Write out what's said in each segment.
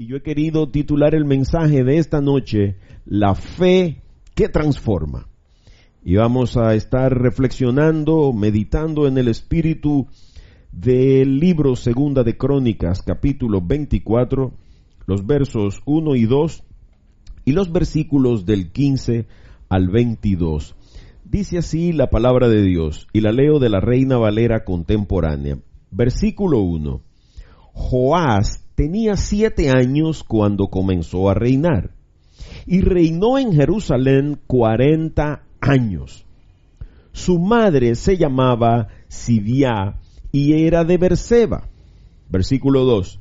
Y yo he querido titular el mensaje de esta noche, La fe que transforma. Y vamos a estar reflexionando, meditando en el espíritu del libro Segunda de Crónicas, capítulo 24, los versos 1 y 2 y los versículos del 15 al 22. Dice así la palabra de Dios, y la leo de la Reina Valera contemporánea. Versículo 1. Joás tenía 7 años cuando comenzó a reinar, y reinó en Jerusalén 40 años. Su madre se llamaba Zibiá y era de Berseba. Versículo 2.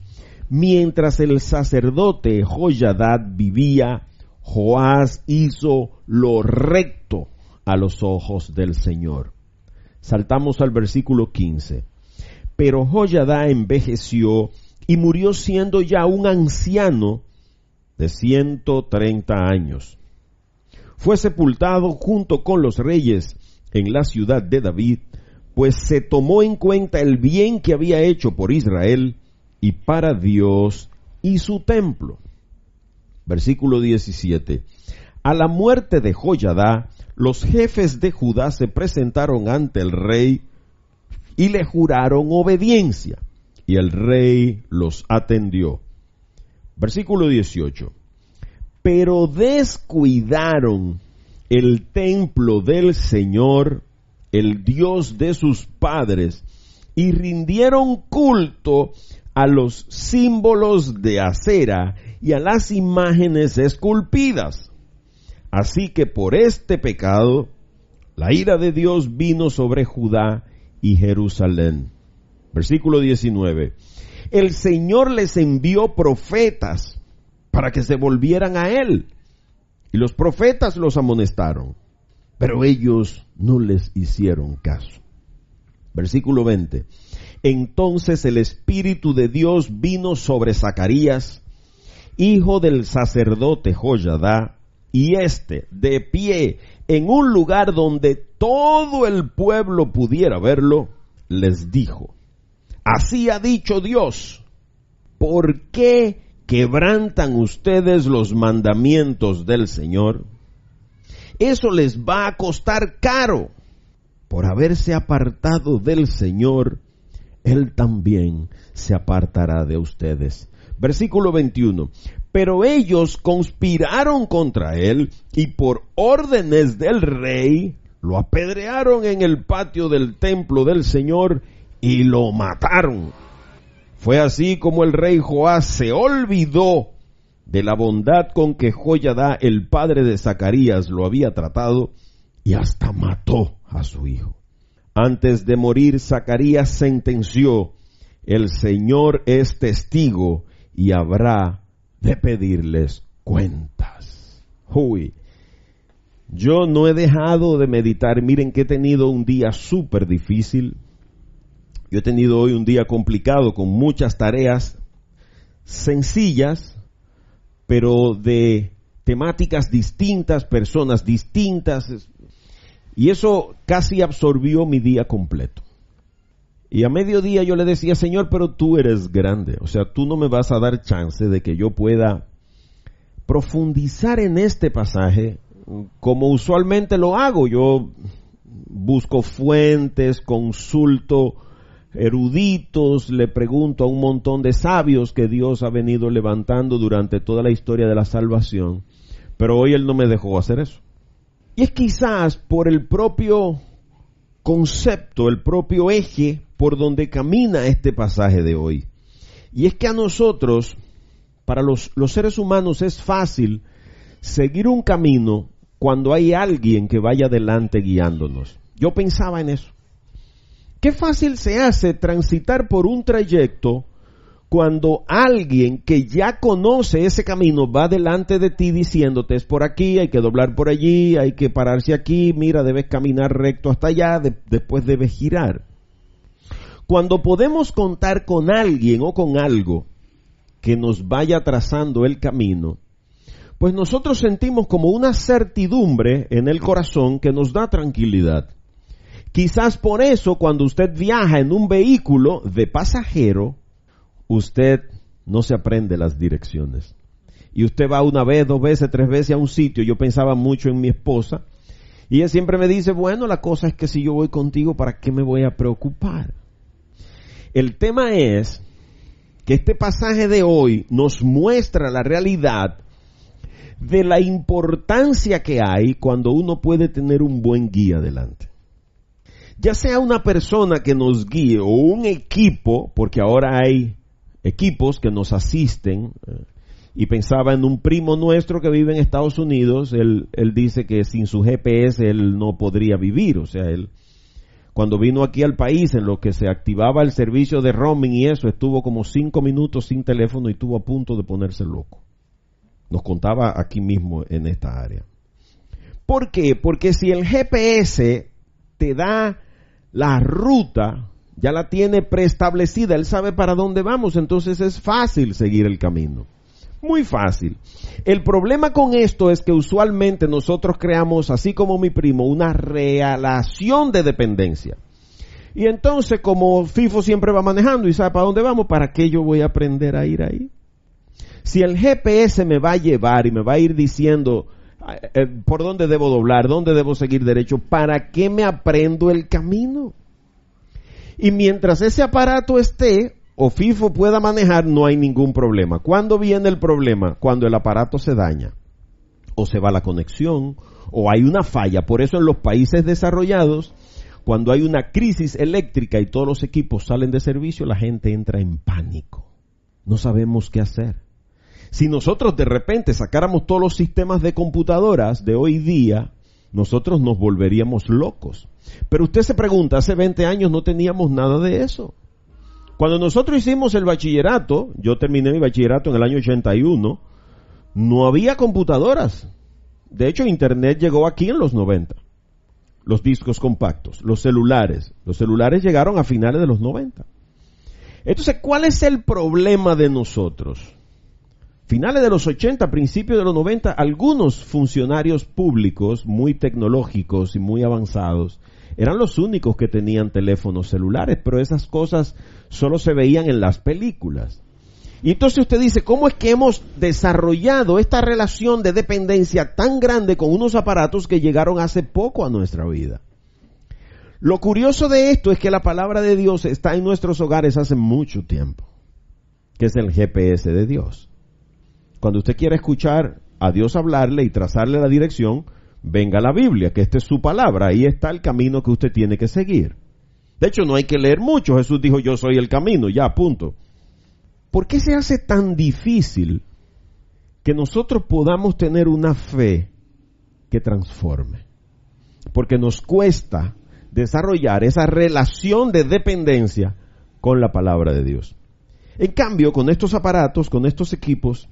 Mientras el sacerdote Joyadá vivía, Joás hizo lo recto a los ojos del Señor. Saltamos al versículo 15. Pero Joyadá envejeció y murió siendo ya un anciano de 130 años. Fue sepultado junto con los reyes en la ciudad de David, pues se tomó en cuenta el bien que había hecho por Israel y para Dios y su templo. Versículo 17. A la muerte de Joyadá, los jefes de Judá se presentaron ante el rey y le juraron obediencia, y el rey los atendió. Versículo 18. Pero descuidaron el templo del Señor, el Dios de sus padres, y rindieron culto a los símbolos de acera y a las imágenes esculpidas. Así que por este pecado, la ira de Dios vino sobre Judá y Jerusalén. Versículo 19. El Señor les envió profetas para que se volvieran a Él, y los profetas los amonestaron, pero ellos no les hicieron caso. Versículo 20. Entonces el Espíritu de Dios vino sobre Zacarías, hijo del sacerdote Joyadá, y de pie en un lugar donde todo el pueblo pudiera verlo, les dijo: así ha dicho Dios, ¿por qué quebrantan ustedes los mandamientos del Señor? Eso les va a costar caro. Por haberse apartado del Señor, Él también se apartará de ustedes. Versículo 21. Pero ellos conspiraron contra él y por órdenes del rey lo apedrearon en el patio del templo del Señor y lo mataron. Fue así como el rey Joás se olvidó de la bondad con que Joyadá, el padre de Zacarías, lo había tratado, y hasta mató a su hijo. Antes de morir, Zacarías sentenció: el Señor es testigo y habrá de pedirles cuentas. Uy, yo no he dejado de meditar. Miren que he tenido un día súper difícil. Yo he tenido hoy un día complicado con muchas tareas sencillas, pero de temáticas distintas, personas distintas, y eso casi absorbió mi día completo. Y a mediodía yo le decía: Señor, pero tú eres grande, o sea, tú no me vas a dar chance de que yo pueda profundizar en este pasaje como usualmente lo hago. Yo busco fuentes, consulto eruditos, le pregunto a un montón de sabios que Dios ha venido levantando durante toda la historia de la salvación, pero hoy Él no me dejó hacer eso. Y es quizás por el propio concepto, el propio eje por donde camina este pasaje de hoy. Y es que a nosotros, para los seres humanos, es fácil seguir un camino cuando hay alguien que vaya adelante guiándonos. Yo pensaba en eso. Qué fácil se hace transitar por un trayecto cuando alguien que ya conoce ese camino va delante de ti diciéndote: es por aquí, hay que doblar por allí, hay que pararse aquí, mira, debes caminar recto hasta allá, después debes girar. Cuando podemos contar con alguien o con algo que nos vaya trazando el camino, pues nosotros sentimos como una certidumbre en el corazón que nos da tranquilidad. Quizás por eso, cuando usted viaja en un vehículo de pasajero, usted no se aprende las direcciones. Y usted va una vez, 2 veces, 3 veces a un sitio. Yo pensaba mucho en mi esposa. Y ella siempre me dice, bueno, la cosa es que si yo voy contigo, ¿para qué me voy a preocupar? El tema es que este pasaje de hoy nos muestra la realidad de la importancia que hay cuando uno puede tener un buen guía delante. Ya sea una persona que nos guíe o un equipo, porque ahora hay equipos que nos asisten. Y pensaba en un primo nuestro que vive en Estados Unidos. Él dice que sin su GPS él no podría vivir. O sea, él cuando vino aquí al país, en lo que se activaba el servicio de roaming y eso, estuvo como 5 minutos sin teléfono y estuvo a punto de ponerse loco. Nos contaba aquí mismo en esta área. ¿Por qué? Porque si el GPS te da la ruta, ya la tiene preestablecida, él sabe para dónde vamos, entonces es fácil seguir el camino. Muy fácil. El problema con esto es que usualmente nosotros creamos, así como mi primo, una relación de dependencia. Y entonces, como FIFO siempre va manejando y sabe para dónde vamos, ¿para qué yo voy a aprender a ir ahí? Si el GPS me va a llevar y me va a ir diciendo por dónde debo doblar, dónde debo seguir derecho, ¿para qué me aprendo el camino? Y mientras ese aparato esté, o FIFO pueda manejar, no hay ningún problema. ¿Cuándo viene el problema? Cuando el aparato se daña, o se va la conexión, o hay una falla. Por eso en los países desarrollados, cuando hay una crisis eléctrica y todos los equipos salen de servicio, la gente entra en pánico. No sabemos qué hacer. Si nosotros de repente sacáramos todos los sistemas de computadoras de hoy día, nosotros nos volveríamos locos. Pero usted se pregunta, hace 20 años no teníamos nada de eso. Cuando nosotros hicimos el bachillerato, yo terminé mi bachillerato en el año 81, no había computadoras. De hecho, Internet llegó aquí en los 90. Los discos compactos, los celulares. Los celulares llegaron a finales de los 90. Entonces, ¿cuál es el problema de nosotros? Finales de los 80, principios de los 90, algunos funcionarios públicos muy tecnológicos y muy avanzados eran los únicos que tenían teléfonos celulares, pero esas cosas solo se veían en las películas. Y entonces usted dice, ¿cómo es que hemos desarrollado esta relación de dependencia tan grande con unos aparatos que llegaron hace poco a nuestra vida? Lo curioso de esto es que la palabra de Dios está en nuestros hogares hace mucho tiempo, que es el GPS de Dios. Cuando usted quiere escuchar a Dios hablarle y trazarle la dirección, venga a la Biblia, que esta es su palabra, ahí está el camino que usted tiene que seguir. De hecho, no hay que leer mucho, Jesús dijo, yo soy el camino, ya, punto. ¿Por qué se hace tan difícil que nosotros podamos tener una fe que transforme? Porque nos cuesta desarrollar esa relación de dependencia con la palabra de Dios. En cambio, con estos aparatos, con estos equipos,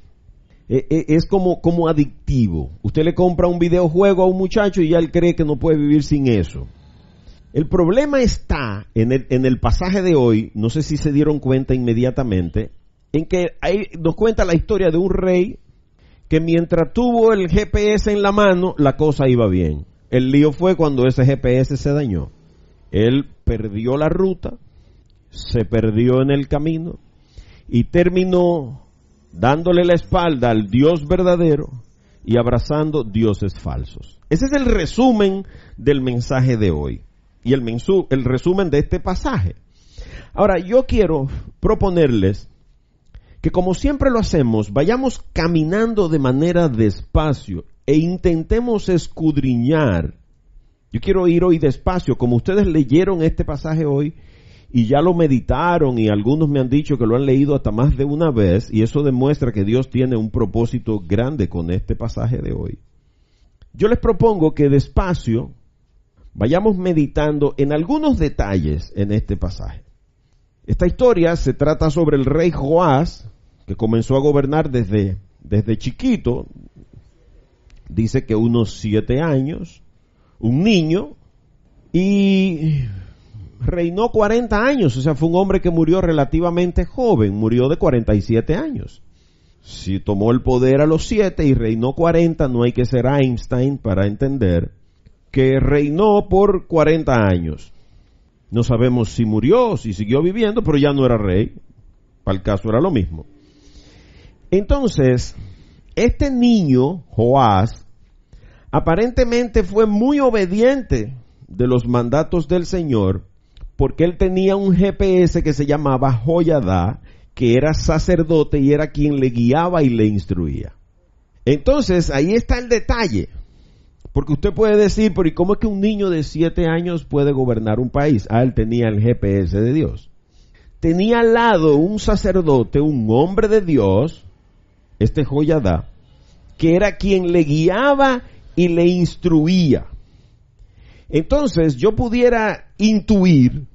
es como adictivo. Usted le compra un videojuego a un muchacho y ya él cree que no puede vivir sin eso. El problema está en el pasaje de hoy, no sé si se dieron cuenta inmediatamente, en que ahí nos cuenta la historia de un rey que mientras tuvo el GPS en la mano, la cosa iba bien. El lío fue cuando ese GPS se dañó. Él perdió la ruta, se perdió en el camino y terminó dándole la espalda al Dios verdadero y abrazando dioses falsos. Ese es el resumen del mensaje de hoy y el resumen de este pasaje. Ahora, yo quiero proponerles que, como siempre lo hacemos, vayamos caminando de manera despacio e intentemos escudriñar. Yo quiero ir hoy despacio, como ustedes leyeron este pasaje hoy y ya lo meditaron, y algunos me han dicho que lo han leído hasta más de una vez, y eso demuestra que Dios tiene un propósito grande con este pasaje de hoy. Yo les propongo que despacio vayamos meditando en algunos detalles en este pasaje. Esta historia se trata sobre el rey Joás, que comenzó a gobernar desde chiquito, dice que unos 7 años, un niño, y reinó 40 años, o sea, fue un hombre que murió relativamente joven, murió de 47 años. Si tomó el poder a los 7 y reinó 40, no hay que ser Einstein para entender que reinó por 40 años. No sabemos si murió, si siguió viviendo, pero ya no era rey. Para el caso era lo mismo. Entonces, este niño, Joás, aparentemente fue muy obediente de los mandatos del Señor, porque él tenía un GPS que se llamaba Joyadá, que era sacerdote y era quien le guiaba y le instruía. Entonces, ahí está el detalle. Porque usted puede decir, pero ¿y cómo es que un niño de 7 años puede gobernar un país? Él tenía el GPS de Dios. Tenía al lado un sacerdote, un hombre de Dios, este Joyadá, que era quien le guiaba y le instruía. Entonces, yo pudiera intuir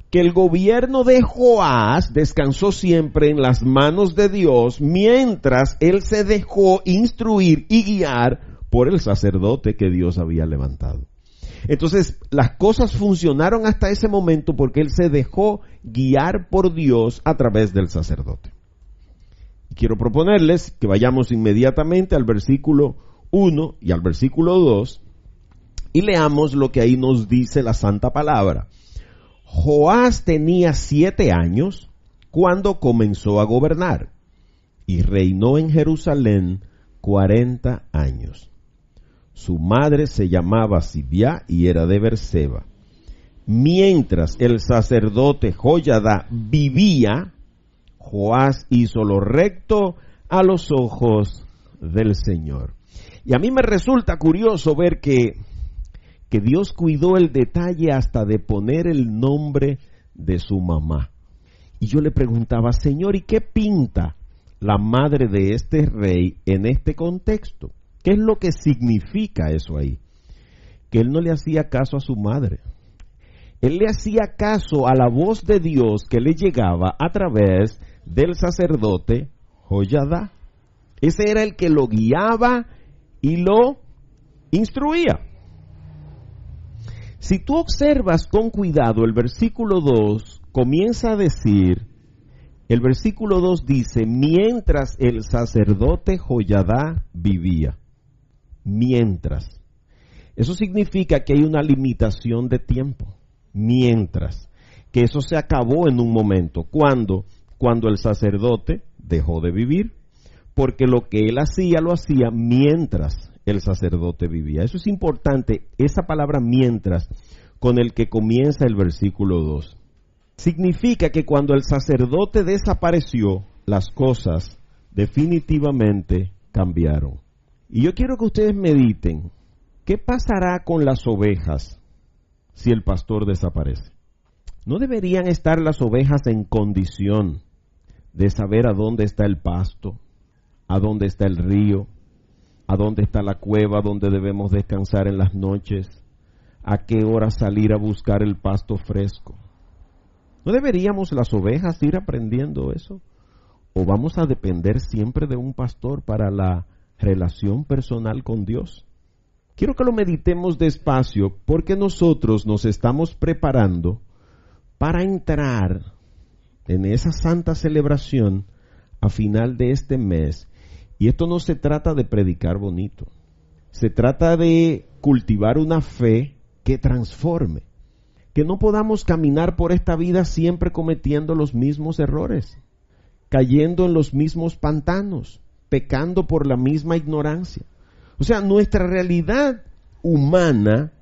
que el gobierno de Joás descansó siempre en las manos de Dios, mientras él se dejó instruir y guiar por el sacerdote que Dios había levantado. Entonces, las cosas funcionaron hasta ese momento porque él se dejó guiar por Dios a través del sacerdote. Quiero proponerles que vayamos inmediatamente al versículo 1 y al versículo 2 y leamos lo que ahí nos dice la santa palabra. Joás tenía 7 años cuando comenzó a gobernar y reinó en Jerusalén 40 años. Su madre se llamaba Zibiá y era de Berseba. Mientras el sacerdote Joyadá vivía, Joás hizo lo recto a los ojos del Señor. Y a mí me resulta curioso ver que Dios cuidó el detalle hasta de poner el nombre de su mamá. Y yo le preguntaba, Señor, ¿y qué pinta la madre de este rey en este contexto? ¿Qué es lo que significa eso ahí? Que él no le hacía caso a su madre. Él le hacía caso a la voz de Dios que le llegaba a través del sacerdote Joyadá. Ese era el que lo guiaba y lo instruía. Si tú observas con cuidado el versículo 2, comienza a decir, el versículo 2 dice, mientras el sacerdote Joyadá vivía. Mientras. Eso significa que hay una limitación de tiempo. Mientras. Que eso se acabó en un momento. ¿Cuándo? Cuando el sacerdote dejó de vivir. Porque lo que él hacía, lo hacía mientras el sacerdote vivía. Eso es importante, esa palabra mientras, con el que comienza el versículo 2. Significa que cuando el sacerdote desapareció, las cosas definitivamente cambiaron. Y yo quiero que ustedes mediten, ¿qué pasará con las ovejas si el pastor desaparece? ¿No deberían estar las ovejas en condición de saber a dónde está el pasto, a dónde está el río, a dónde está la cueva donde debemos descansar en las noches, a qué hora salir a buscar el pasto fresco? ¿No deberíamos las ovejas ir aprendiendo eso? ¿O vamos a depender siempre de un pastor para la relación personal con Dios? Quiero que lo meditemos despacio porque nosotros nos estamos preparando para entrar en esa santa celebración a final de este mes. Y esto no se trata de predicar bonito. Se trata de cultivar una fe que transforme. Que no podamos caminar por esta vida siempre cometiendo los mismos errores, cayendo en los mismos pantanos, pecando por la misma ignorancia. O sea, nuestra realidad humana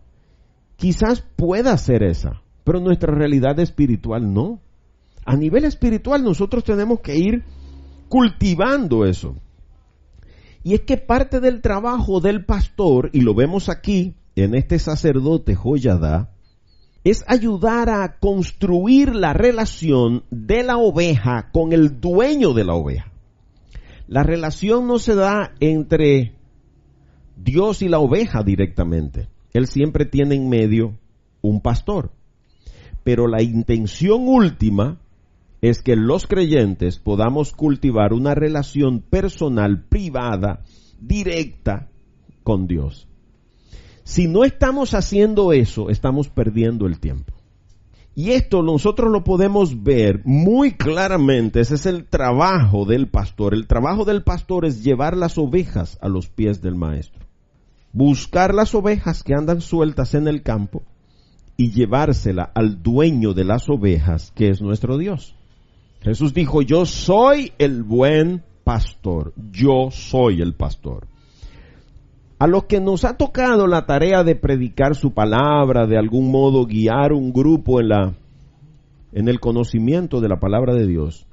quizás pueda ser esa, pero nuestra realidad espiritual no. A nivel espiritual nosotros tenemos que ir cultivando eso. Y es que parte del trabajo del pastor, y lo vemos aquí en este sacerdote Joyadá, es ayudar a construir la relación de la oveja con el dueño de la oveja. La relación no se da entre Dios y la oveja directamente. Él siempre tiene en medio un pastor. Pero la intención última es que los creyentes podamos cultivar una relación personal, privada, directa con Dios. Si no estamos haciendo eso, estamos perdiendo el tiempo. Y esto nosotros lo podemos ver muy claramente. Ese es el trabajo del pastor. El trabajo del pastor es llevar las ovejas a los pies del maestro. Buscar las ovejas que andan sueltas en el campo y llevársela al dueño de las ovejas, que es nuestro Dios. Jesús dijo, yo soy el buen pastor. Yo soy el pastor. A los que nos ha tocado la tarea de predicar su palabra, de algún modo guiar un grupo en el conocimiento de la palabra de Dios,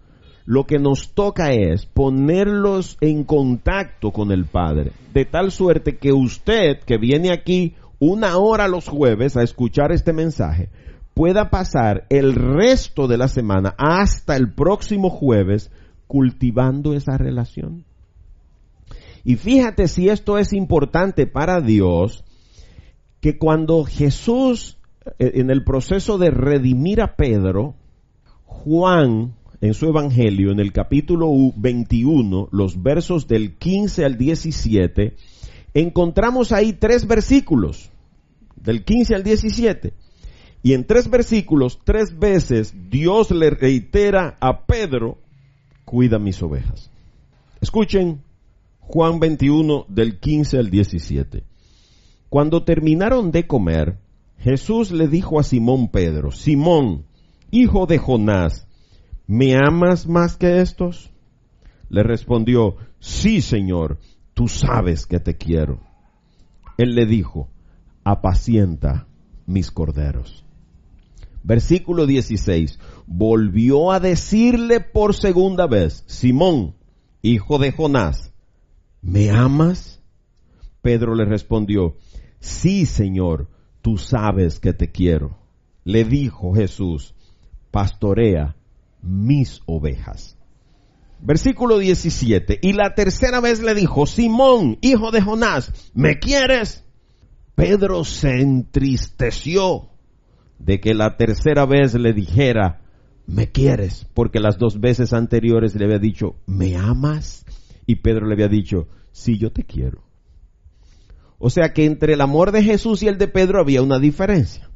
lo que nos toca es ponerlos en contacto con el Padre, de tal suerte que usted, que viene aquí 1 hora los jueves a escuchar este mensaje, pueda pasar el resto de la semana hasta el próximo jueves cultivando esa relación. Y fíjate si esto es importante para Dios, que cuando Jesús, en el proceso de redimir a Pedro, Juan, en su evangelio, en el capítulo 21, los versos del 15 al 17, encontramos ahí 3 versículos, del 15 al 17. Y en 3 versículos, 3 veces, Dios le reitera a Pedro, cuida mis ovejas. Escuchen Juan 21, del 15 al 17. Cuando terminaron de comer, Jesús le dijo a Simón Pedro, Simón, hijo de Jonás, ¿me amas más que estos? Le respondió, sí, Señor, tú sabes que te quiero. Él le dijo, apacienta mis corderos. Versículo 16, volvió a decirle por segunda vez, Simón, hijo de Jonás, ¿me amas? Pedro le respondió, sí, Señor, tú sabes que te quiero. Le dijo Jesús, pastorea mis ovejas. Versículo 17, y la tercera vez le dijo, Simón, hijo de Jonás, ¿me quieres? Pedro se entristeció de que la tercera vez le dijera, ¿me quieres? Porque las 2 veces anteriores le había dicho, ¿me amas? Y Pedro le había dicho, sí, yo te quiero. O sea que entre el amor de Jesús y el de Pedro había una diferencia.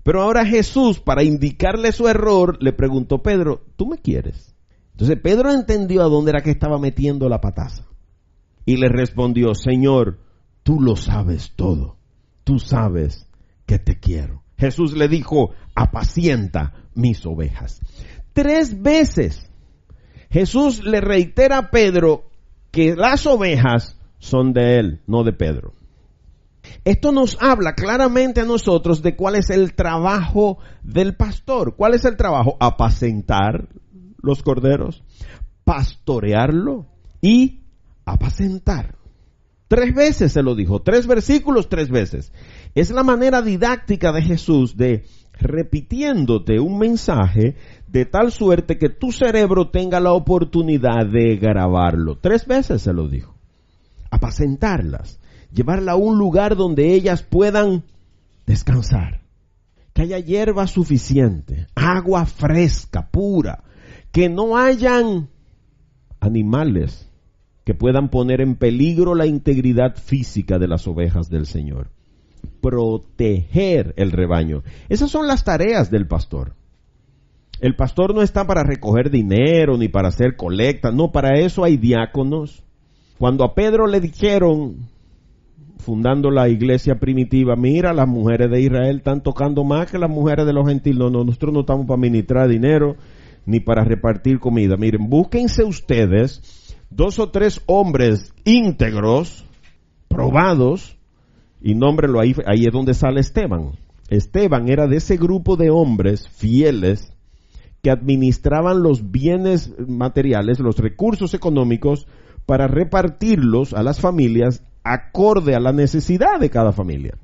Pero ahora Jesús, para indicarle su error, le preguntó, Pedro, ¿tú me quieres? Entonces Pedro entendió a dónde era que estaba metiendo la pataza. Y le respondió, Señor, tú lo sabes todo. Tú sabes que te quiero. Jesús le dijo, apacienta mis ovejas. 3 veces Jesús le reitera a Pedro que las ovejas son de él, no de Pedro. Esto nos habla claramente a nosotros de cuál es el trabajo del pastor. ¿Cuál es el trabajo? Apacentar los corderos, pastorearlo y apacentar. 3 veces se lo dijo, 3 versículos, 3 veces. Es la manera didáctica de Jesús de repitiéndote un mensaje de tal suerte que tu cerebro tenga la oportunidad de grabarlo. 3 veces se lo dijo. Apacentarlas, llevarla a un lugar donde ellas puedan descansar, que haya hierba suficiente, agua fresca, pura, que no hayan animales que puedan poner en peligro la integridad física de las ovejas del Señor. Proteger el rebaño. Esas son las tareas del pastor. El pastor no está para recoger dinero ni para hacer colecta, no, para eso hay diáconos. Cuando a Pedro le dijeron, fundando la iglesia primitiva, mira, las mujeres de Israel están tocando más que las mujeres de los gentiles. No, nosotros no estamos para administrar dinero ni para repartir comida. Miren, búsquense ustedes 2 o 3 hombres íntegros, probados, y nómbrelo ahí es donde sale Esteban. Esteban era de ese grupo de hombres fieles que administraban los bienes materiales, los recursos económicos, para repartirlos a las familias acorde a la necesidad de cada familia.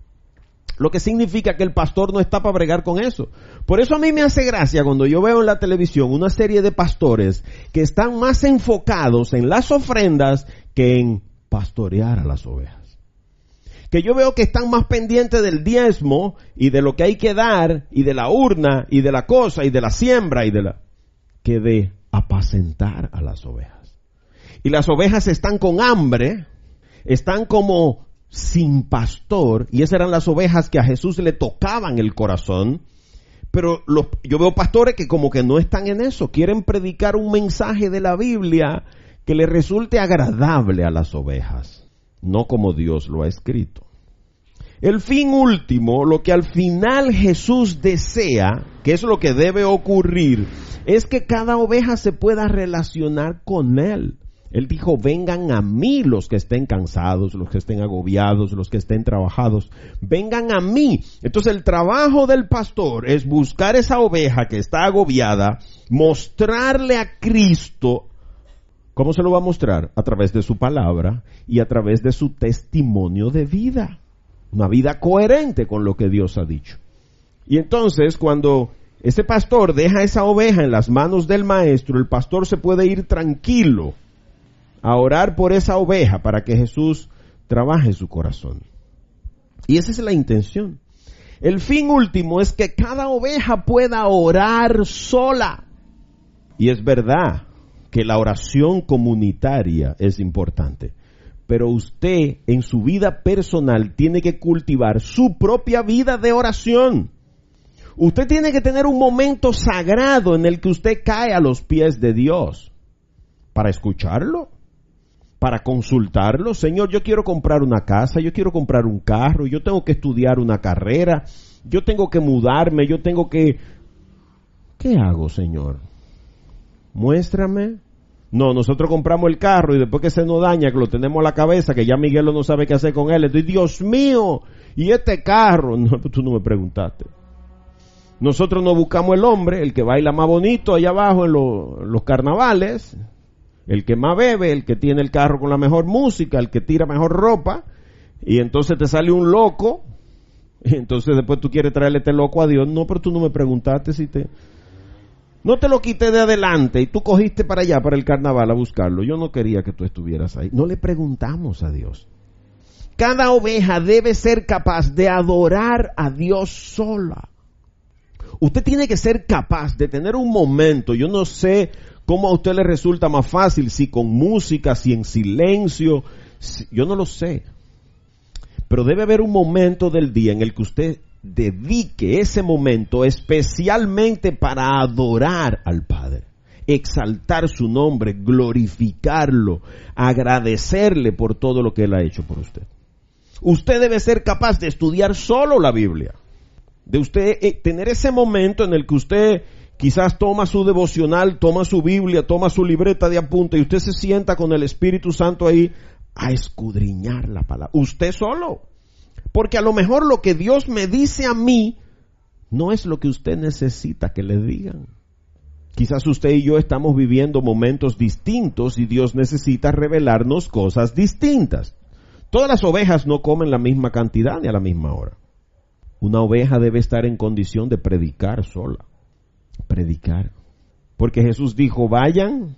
Lo que significa que el pastor no está para bregar con eso. Por eso a mí me hace gracia cuando yo veo en la televisión una serie de pastores que están más enfocados en las ofrendas que en pastorear a las ovejas. Que yo veo que están más pendientes del diezmo y de lo que hay que dar y de la urna y de la cosa y de la siembra que de apacentar a las ovejas. Y las ovejas están con hambre, están como sin pastor, y esas eran las ovejas que a Jesús le tocaban el corazón. Pero yo veo pastores que como que no están en eso, quieren predicar un mensaje de la Biblia que le resulte agradable a las ovejas, no como Dios lo ha escrito. El fin último, lo que al final Jesús desea, que es lo que debe ocurrir, es que cada oveja se pueda relacionar con Él. Él dijo, vengan a mí los que estén cansados, los que estén agobiados, los que estén trabajados. Vengan a mí. Entonces el trabajo del pastor es buscar esa oveja que está agobiada, mostrarle a Cristo. ¿Cómo se lo va a mostrar? A través de su palabra y a través de su testimonio de vida. Una vida coherente con lo que Dios ha dicho. Y entonces cuando ese pastor deja esa oveja en las manos del maestro, el pastor se puede ir tranquilo a orar por esa oveja para que Jesús trabaje su corazón. Y esa es la intención. El fin último es que cada oveja pueda orar sola. Y es verdad que la oración comunitaria es importante, pero usted en su vida personal tiene que cultivar su propia vida de oración. Usted tiene que tener un momento sagrado en el que usted cae a los pies de Dios para escucharlo, para consultarlo. Señor, yo quiero comprar una casa, yo quiero comprar un carro, yo tengo que estudiar una carrera, yo tengo que mudarme, yo tengo que... ¿Qué hago, Señor? Muéstrame. No, nosotros compramos el carro y después que se nos daña, que lo tenemos a la cabeza, que ya Miguelo no sabe qué hacer con él, entonces, Dios mío, ¿y este carro? No, tú no me preguntaste. Nosotros no buscamos el hombre, el que baila más bonito allá abajo en los carnavales, el que más bebe, el que tiene el carro con la mejor música, el que tira mejor ropa, y entonces te sale un loco, y entonces después tú quieres traerle este loco a Dios. No, pero tú no me preguntaste si te... No te lo quité de adelante y tú cogiste para allá, para el carnaval a buscarlo. Yo no quería que tú estuvieras ahí. No le preguntamos a Dios. Cada oveja debe ser capaz de adorar a Dios sola. Usted tiene que ser capaz de tener un momento, yo no sé cómo a usted le resulta más fácil, si con música, si en silencio, yo no lo sé. Pero debe haber un momento del día en el que usted dedique ese momento especialmente para adorar al Padre, exaltar su nombre, glorificarlo, agradecerle por todo lo que Él ha hecho por usted. Usted debe ser capaz de estudiar solo la Biblia, de usted tener ese momento en el que usted quizás toma su devocional, toma su Biblia, toma su libreta de apunte y usted se sienta con el Espíritu Santo ahí a escudriñar la palabra. Usted solo. Porque a lo mejor lo que Dios me dice a mí no es lo que usted necesita que le digan. Quizás usted y yo estamos viviendo momentos distintos y Dios necesita revelarnos cosas distintas. Todas las ovejas no comen la misma cantidad ni a la misma hora. Una oveja debe estar en condición de predicar sola. Predicar. Porque Jesús dijo, vayan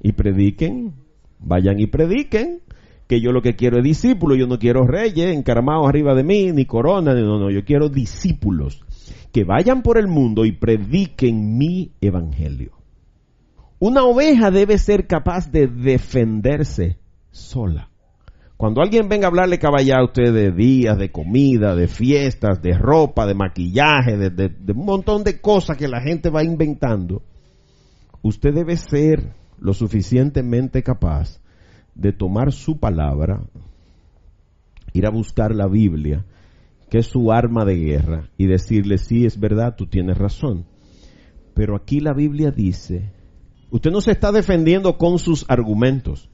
y prediquen, que yo lo que quiero es discípulos, yo no quiero reyes encaramados arriba de mí, ni corona, no, yo quiero discípulos que vayan por el mundo y prediquen mi evangelio. Una oveja debe ser capaz de defenderse sola. Cuando alguien venga a hablarle caballá a usted de días, de comida, de fiestas, de ropa, de maquillaje, de un montón de cosas que la gente va inventando, usted debe ser lo suficientemente capaz de tomar su palabra, ir a buscar la Biblia, que es su arma de guerra, y decirle, sí, es verdad, tú tienes razón. Pero aquí la Biblia dice, usted no se está defendiendo con sus argumentos,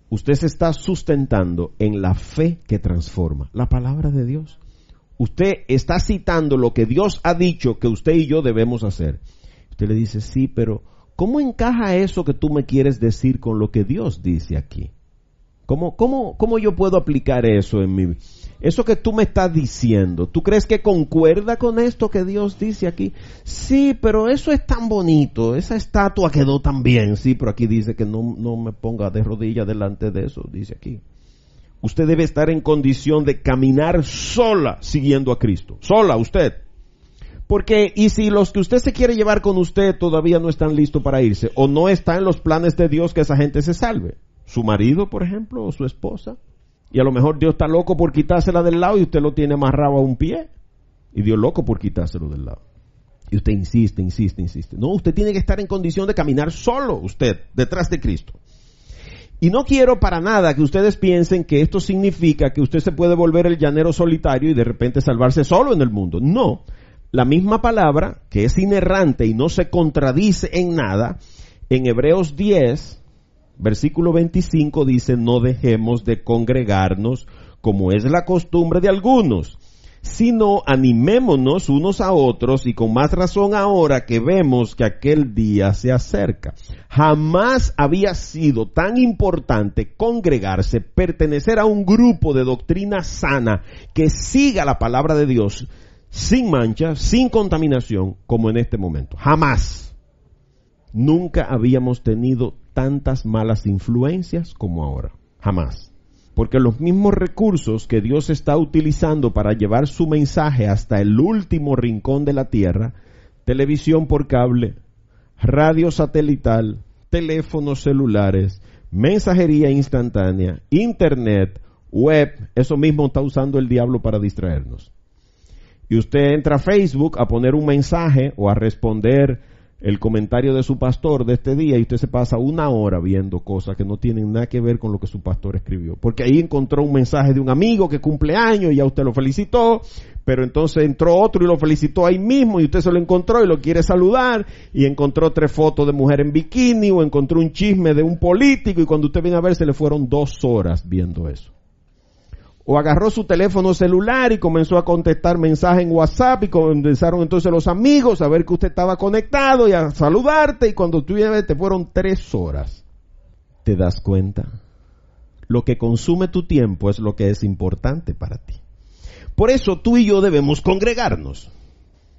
usted se está sustentando en la fe que transforma, la palabra de Dios. Usted está citando lo que Dios ha dicho que usted y yo debemos hacer. Usted le dice, sí, pero ¿cómo encaja eso que tú me quieres decir con lo que Dios dice aquí? ¿Cómo yo puedo aplicar eso en mi vida? Eso que tú me estás diciendo, ¿tú crees que concuerda con esto que Dios dice aquí? Sí, pero eso es tan bonito, esa estatua quedó tan bien, sí, pero aquí dice que no me ponga de rodillas delante de eso, dice aquí. Usted debe estar en condición de caminar sola siguiendo a Cristo, sola usted. Porque, y si los que usted se quiere llevar con usted todavía no están listos para irse, o no está en los planes de Dios que esa gente se salve, su marido, por ejemplo, o su esposa, y a lo mejor Dios está loco por quitársela del lado y usted lo tiene amarrado a un pie, y Dios loco por quitárselo del lado. Y usted insiste. No, usted tiene que estar en condición de caminar solo, usted, detrás de Cristo. Y no quiero para nada que ustedes piensen que esto significa que usted se puede volver el llanero solitario y de repente salvarse solo en el mundo. No. La misma palabra, que es inerrante y no se contradice en nada, en Hebreos 10, Versículo 25 dice, no dejemos de congregarnos como es la costumbre de algunos, sino animémonos unos a otros, y con más razón ahora que vemos que aquel día se acerca. Jamás había sido tan importante congregarse, pertenecer a un grupo de doctrina sana que siga la palabra de Dios sin mancha, sin contaminación, como en este momento. Jamás. Nunca habíamos tenido tantas malas influencias como ahora. Jamás. Porque los mismos recursos que Dios está utilizando para llevar su mensaje hasta el último rincón de la tierra, televisión por cable, radio satelital, teléfonos celulares, mensajería instantánea, internet, web, eso mismo está usando el diablo para distraernos. Y usted entra a Facebook a poner un mensaje o a responder el comentario de su pastor de este día, y usted se pasa una hora viendo cosas que no tienen nada que ver con lo que su pastor escribió, porque ahí encontró un mensaje de un amigo que cumple años y ya usted lo felicitó, pero entonces entró otro y lo felicitó ahí mismo y usted se lo encontró y lo quiere saludar, y encontró 3 fotos de mujer en bikini, o encontró un chisme de un político, y cuando usted viene a ver se le fueron 2 horas viendo eso. O agarró su teléfono celular y comenzó a contestar mensajes en WhatsApp, y comenzaron entonces los amigos a ver que usted estaba conectado y a saludarte, y cuando tú ya ves, te fueron 3 horas. ¿Te das cuenta? Lo que consume tu tiempo es lo que es importante para ti. Por eso tú y yo debemos congregarnos.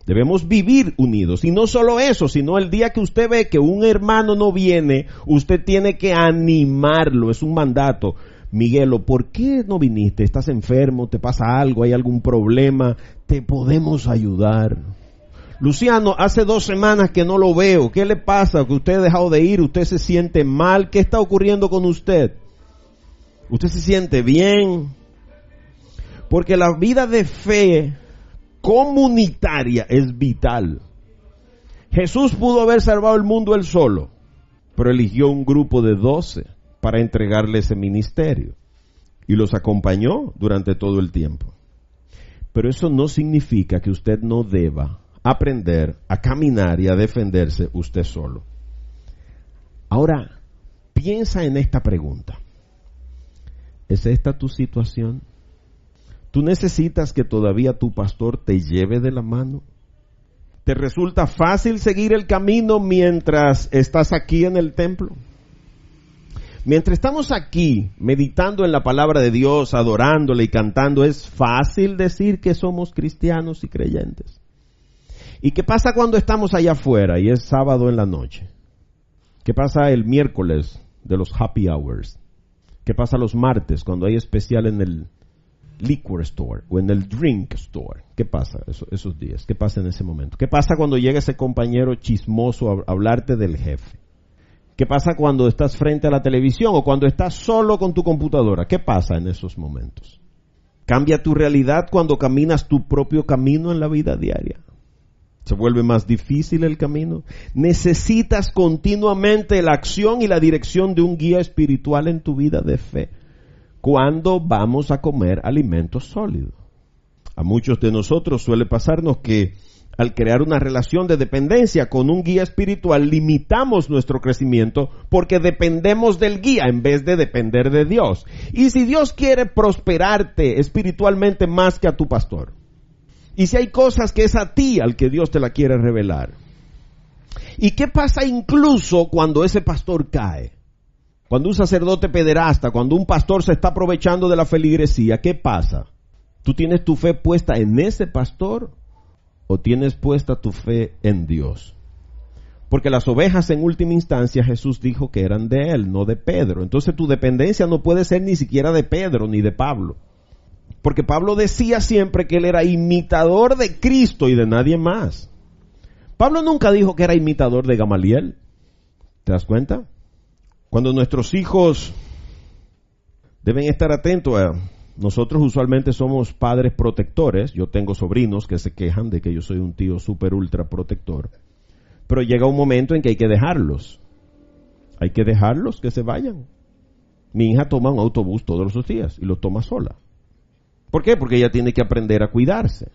Debemos vivir unidos. Y no solo eso, sino el día que usted ve que un hermano no viene, usted tiene que animarlo. Es un mandato. Miguelo, ¿por qué no viniste? ¿Estás enfermo? ¿Te pasa algo? ¿Hay algún problema? ¿Te podemos ayudar? Luciano, hace 2 semanas que no lo veo. ¿Qué le pasa? ¿Que usted ha dejado de ir? ¿Usted se siente mal? ¿Qué está ocurriendo con usted? ¿Usted se siente bien? Porque la vida de fe comunitaria es vital. Jesús pudo haber salvado el mundo él solo, pero eligió un grupo de 12 para entregarle ese ministerio, y los acompañó durante todo el tiempo. Pero eso no significa que usted no deba aprender a caminar y a defenderse usted solo. Ahora, piensa en esta pregunta. ¿Es esta tu situación? ¿Tú necesitas que todavía tu pastor te lleve de la mano? ¿Te resulta fácil seguir el camino mientras estás aquí en el templo? Mientras estamos aquí meditando en la palabra de Dios, adorándole y cantando, es fácil decir que somos cristianos y creyentes. ¿Y qué pasa cuando estamos allá afuera y es sábado en la noche? ¿Qué pasa el miércoles de los happy hours? ¿Qué pasa los martes cuando hay especial en el liquor store o en el drink store? ¿Qué pasa esos días? ¿Qué pasa en ese momento? ¿Qué pasa cuando llega ese compañero chismoso a hablarte del jefe? ¿Qué pasa cuando estás frente a la televisión o cuando estás solo con tu computadora? ¿Qué pasa en esos momentos? ¿Cambia tu realidad cuando caminas tu propio camino en la vida diaria? ¿Se vuelve más difícil el camino? Necesitas continuamente la acción y la dirección de un guía espiritual en tu vida de fe. ¿Cuándo vamos a comer alimentos sólidos? A muchos de nosotros suele pasarnos que al crear una relación de dependencia con un guía espiritual, limitamos nuestro crecimiento porque dependemos del guía en vez de depender de Dios. Y si Dios quiere prosperarte espiritualmente más que a tu pastor, y si hay cosas que es a ti al que Dios te la quiere revelar, ¿y qué pasa incluso cuando ese pastor cae? Cuando un sacerdote pederasta, cuando un pastor se está aprovechando de la feligresía, ¿qué pasa? ¿Tú tienes tu fe puesta en ese pastor o tienes puesta tu fe en Dios? Porque las ovejas en última instancia Jesús dijo que eran de él, no de Pedro. Entonces tu dependencia no puede ser ni siquiera de Pedro ni de Pablo. Porque Pablo decía siempre que él era imitador de Cristo y de nadie más. Pablo nunca dijo que era imitador de Gamaliel. ¿Te das cuenta? Cuando nuestros hijos deben estar atentos a... Nosotros usualmente somos padres protectores. Yo tengo sobrinos que se quejan de que yo soy un tío súper ultra protector. Pero llega un momento en que hay que dejarlos. Hay que dejarlos que se vayan. Mi hija toma un autobús todos los días y lo toma sola. ¿Por qué? Porque ella tiene que aprender a cuidarse.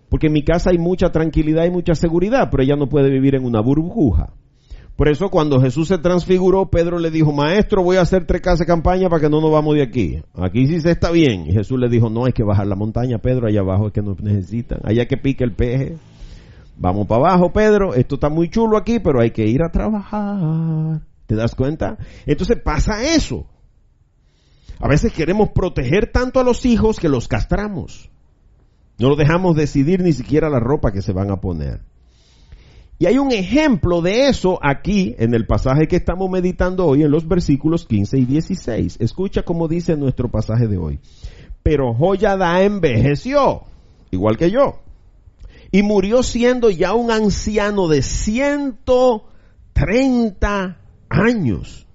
Porque en mi casa hay mucha tranquilidad y mucha seguridad, pero ella no puede vivir en una burbuja. Por eso cuando Jesús se transfiguró, Pedro le dijo, maestro, voy a hacer 3 casas de campaña para que no nos vamos de aquí. Aquí sí se está bien. Y Jesús le dijo, no, hay que bajar la montaña, Pedro, allá abajo es que nos necesitan. Allá que pique el peje. Vamos para abajo, Pedro, esto está muy chulo aquí, pero hay que ir a trabajar. ¿Te das cuenta? Entonces pasa eso. A veces queremos proteger tanto a los hijos que los castramos. No los dejamos decidir ni siquiera la ropa que se van a poner. Y hay un ejemplo de eso aquí en el pasaje que estamos meditando hoy en los versículos 15 y 16. Escucha cómo dice nuestro pasaje de hoy. Pero Joiada envejeció, igual que yo, y murió siendo ya un anciano de 130 años.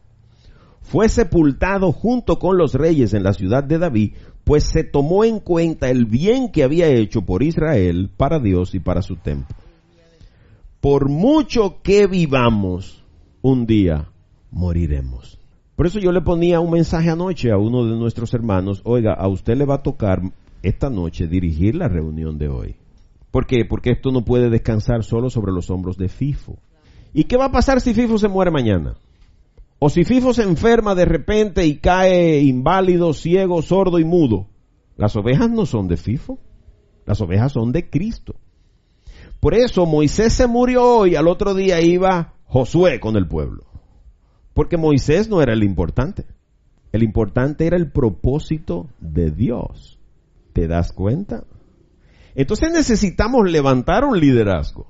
Fue sepultado junto con los reyes en la ciudad de David, pues se tomó en cuenta el bien que había hecho por Israel, para Dios y para su templo. Por mucho que vivamos, un día moriremos. Por eso yo le ponía un mensaje anoche a uno de nuestros hermanos, oiga, a usted le va a tocar esta noche dirigir la reunión de hoy. ¿Por qué? Porque esto no puede descansar solo sobre los hombros de FIFO. ¿Y qué va a pasar si FIFO se muere mañana? O si FIFO se enferma de repente y cae inválido, ciego, sordo y mudo. Las ovejas no son de FIFO, las ovejas son de Cristo. Por eso Moisés se murió y al otro día iba Josué con el pueblo. Porque Moisés no era el importante. El importante era el propósito de Dios. ¿Te das cuenta? Entonces necesitamos levantar un liderazgo.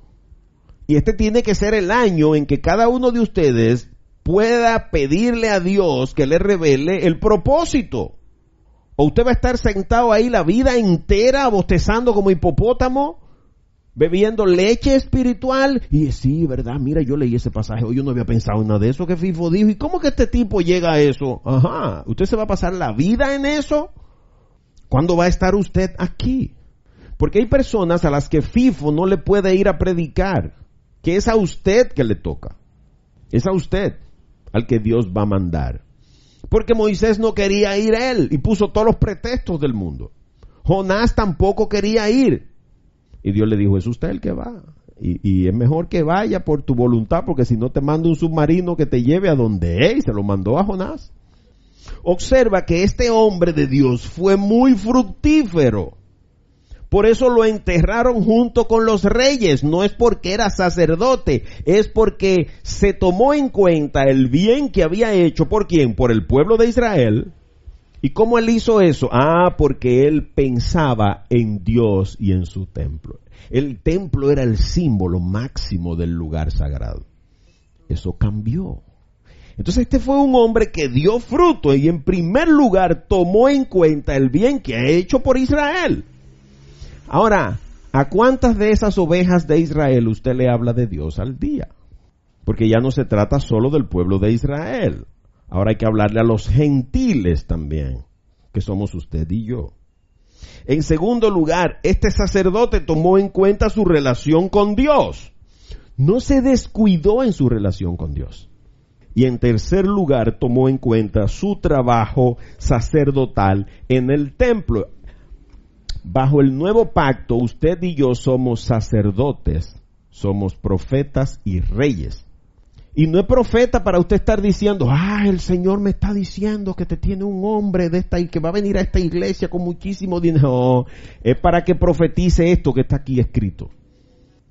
Y este tiene que ser el año en que cada uno de ustedes pueda pedirle a Dios que le revele el propósito. O usted va a estar sentado ahí la vida entera bostezando como hipopótamo, bebiendo leche espiritual, y sí, verdad, mira, yo leí ese pasaje, hoy yo no había pensado en nada de eso que FIFO dijo, ¿y cómo que este tipo llega a eso? Ajá, ¿usted se va a pasar la vida en eso? ¿Cuándo va a estar usted aquí? Porque hay personas a las que FIFO no le puede ir a predicar, que es a usted que le toca, es a usted al que Dios va a mandar. Porque Moisés no quería ir él, y puso todos los pretextos del mundo. Jonás tampoco quería ir. Y Dios le dijo, es usted el que va. Y es mejor que vaya por tu voluntad, porque si no te manda un submarino que te lleve a donde es. Y se lo mandó a Jonás. Observa que este hombre de Dios fue muy fructífero. Por eso lo enterraron junto con los reyes. No es porque era sacerdote, es porque se tomó en cuenta el bien que había hecho. ¿Por quién? Por el pueblo de Israel. ¿Y cómo él hizo eso? Porque él pensaba en Dios y en su templo. El templo era el símbolo máximo del lugar sagrado. Eso cambió. Entonces este fue un hombre que dio fruto y en primer lugar tomó en cuenta el bien que ha hecho por Israel. Ahora, ¿a cuántas de esas ovejas de Israel usted le habla de Dios al día? Porque ya no se trata solo del pueblo de Israel. Ahora hay que hablarle a los gentiles también, que somos usted y yo. En segundo lugar, este sacerdote tomó en cuenta su relación con Dios. No se descuidó en su relación con Dios. Y en tercer lugar, tomó en cuenta su trabajo sacerdotal en el templo. Bajo el nuevo pacto, usted y yo somos sacerdotes, somos profetas y reyes. Y no es profeta para usted estar diciendo, el Señor me está diciendo que te tiene un hombre de esta y que va a venir a esta iglesia con muchísimo dinero. No, es para que profetice esto que está aquí escrito.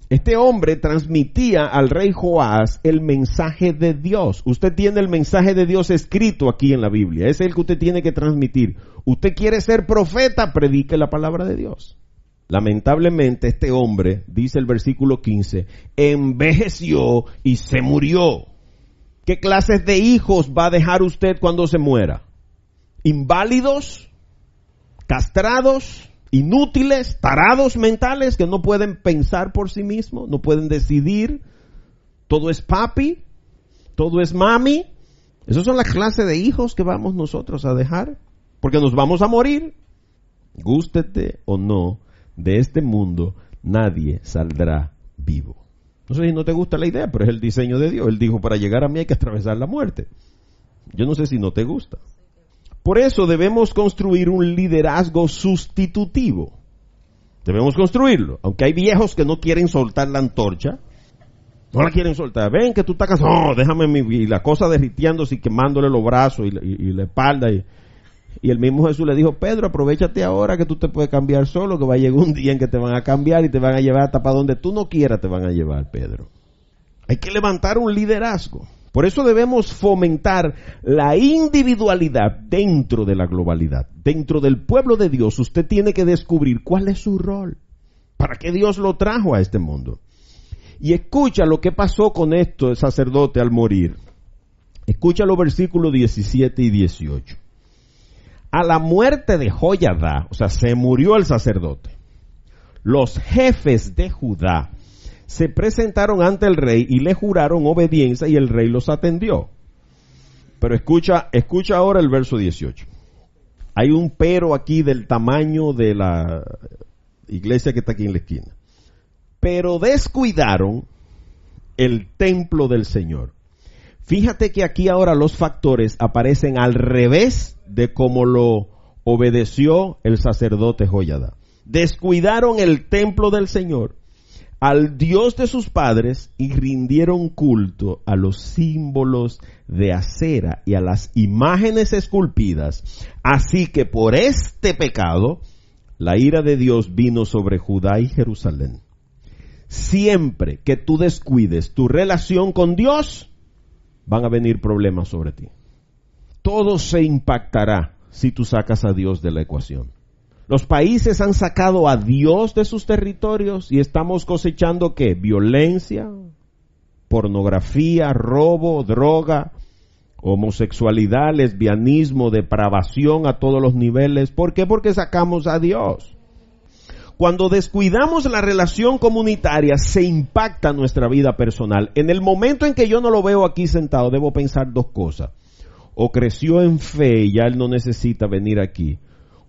Este hombre transmitía al rey Joás el mensaje de Dios. Usted tiene el mensaje de Dios escrito aquí en la Biblia. Es el que usted tiene que transmitir. Usted quiere ser profeta, predique la palabra de Dios. Lamentablemente este hombre, dice el versículo 15, envejeció y se murió. ¿Qué clases de hijos va a dejar usted cuando se muera? ¿Inválidos? ¿Castrados? ¿Inútiles? ¿Tarados mentales que no pueden pensar por sí mismos? ¿No pueden decidir? ¿Todo es papi? ¿Todo es mami? Esas son las clases de hijos que vamos nosotros a dejar. Porque nos vamos a morir. Gústete o no, de este mundo nadie saldrá vivo. No sé si no te gusta la idea, pero es el diseño de Dios. Él dijo, para llegar a mí hay que atravesar la muerte. Yo no sé si no te gusta. Por eso debemos construir un liderazgo sustitutivo. Debemos construirlo. Aunque hay viejos que no quieren soltar la antorcha, No la quieren soltar. Ven que tú estás cansado. No, déjame y la cosa derritiéndose y quemándole los brazos y la espalda. Y el mismo Jesús le dijo, Pedro, aprovéchate ahora que tú te puedes cambiar solo, que va a llegar un día en que te van a cambiar y te van a llevar hasta para donde tú no quieras te van a llevar, Pedro. Hay que levantar un liderazgo. Por eso debemos fomentar la individualidad dentro de la globalidad. Dentro del pueblo de Dios, usted tiene que descubrir cuál es su rol. ¿Para qué Dios lo trajo a este mundo? Y escucha lo que pasó con esto el sacerdote al morir. Escucha los versículos 17 y 18. A la muerte de Joiada, o sea, se murió el sacerdote, los jefes de Judá se presentaron ante el rey y le juraron obediencia y el rey los atendió. Pero escucha ahora el verso 18. Hay un pero aquí del tamaño de la iglesia que está aquí en la esquina. Pero descuidaron el templo del Señor. Fíjate que aquí ahora los factores aparecen al revés de cómo lo obedeció el sacerdote Joiada. Descuidaron el templo del Señor, al Dios de sus padres, y rindieron culto a los símbolos de acera y a las imágenes esculpidas. Así que por este pecado, la ira de Dios vino sobre Judá y Jerusalén. Siempre que tú descuides tu relación con Dios, van a venir problemas sobre ti. Todo se impactará si tú sacas a Dios de la ecuación. Los países han sacado a Dios de sus territorios y estamos cosechando ¿qué? Violencia, pornografía, robo, droga, homosexualidad, lesbianismo, depravación a todos los niveles. ¿Por qué? Porque sacamos a Dios. Cuando descuidamos la relación comunitaria, se impacta nuestra vida personal. En el momento en que yo no lo veo aquí sentado, debo pensar dos cosas. O creció en fe y ya él no necesita venir aquí,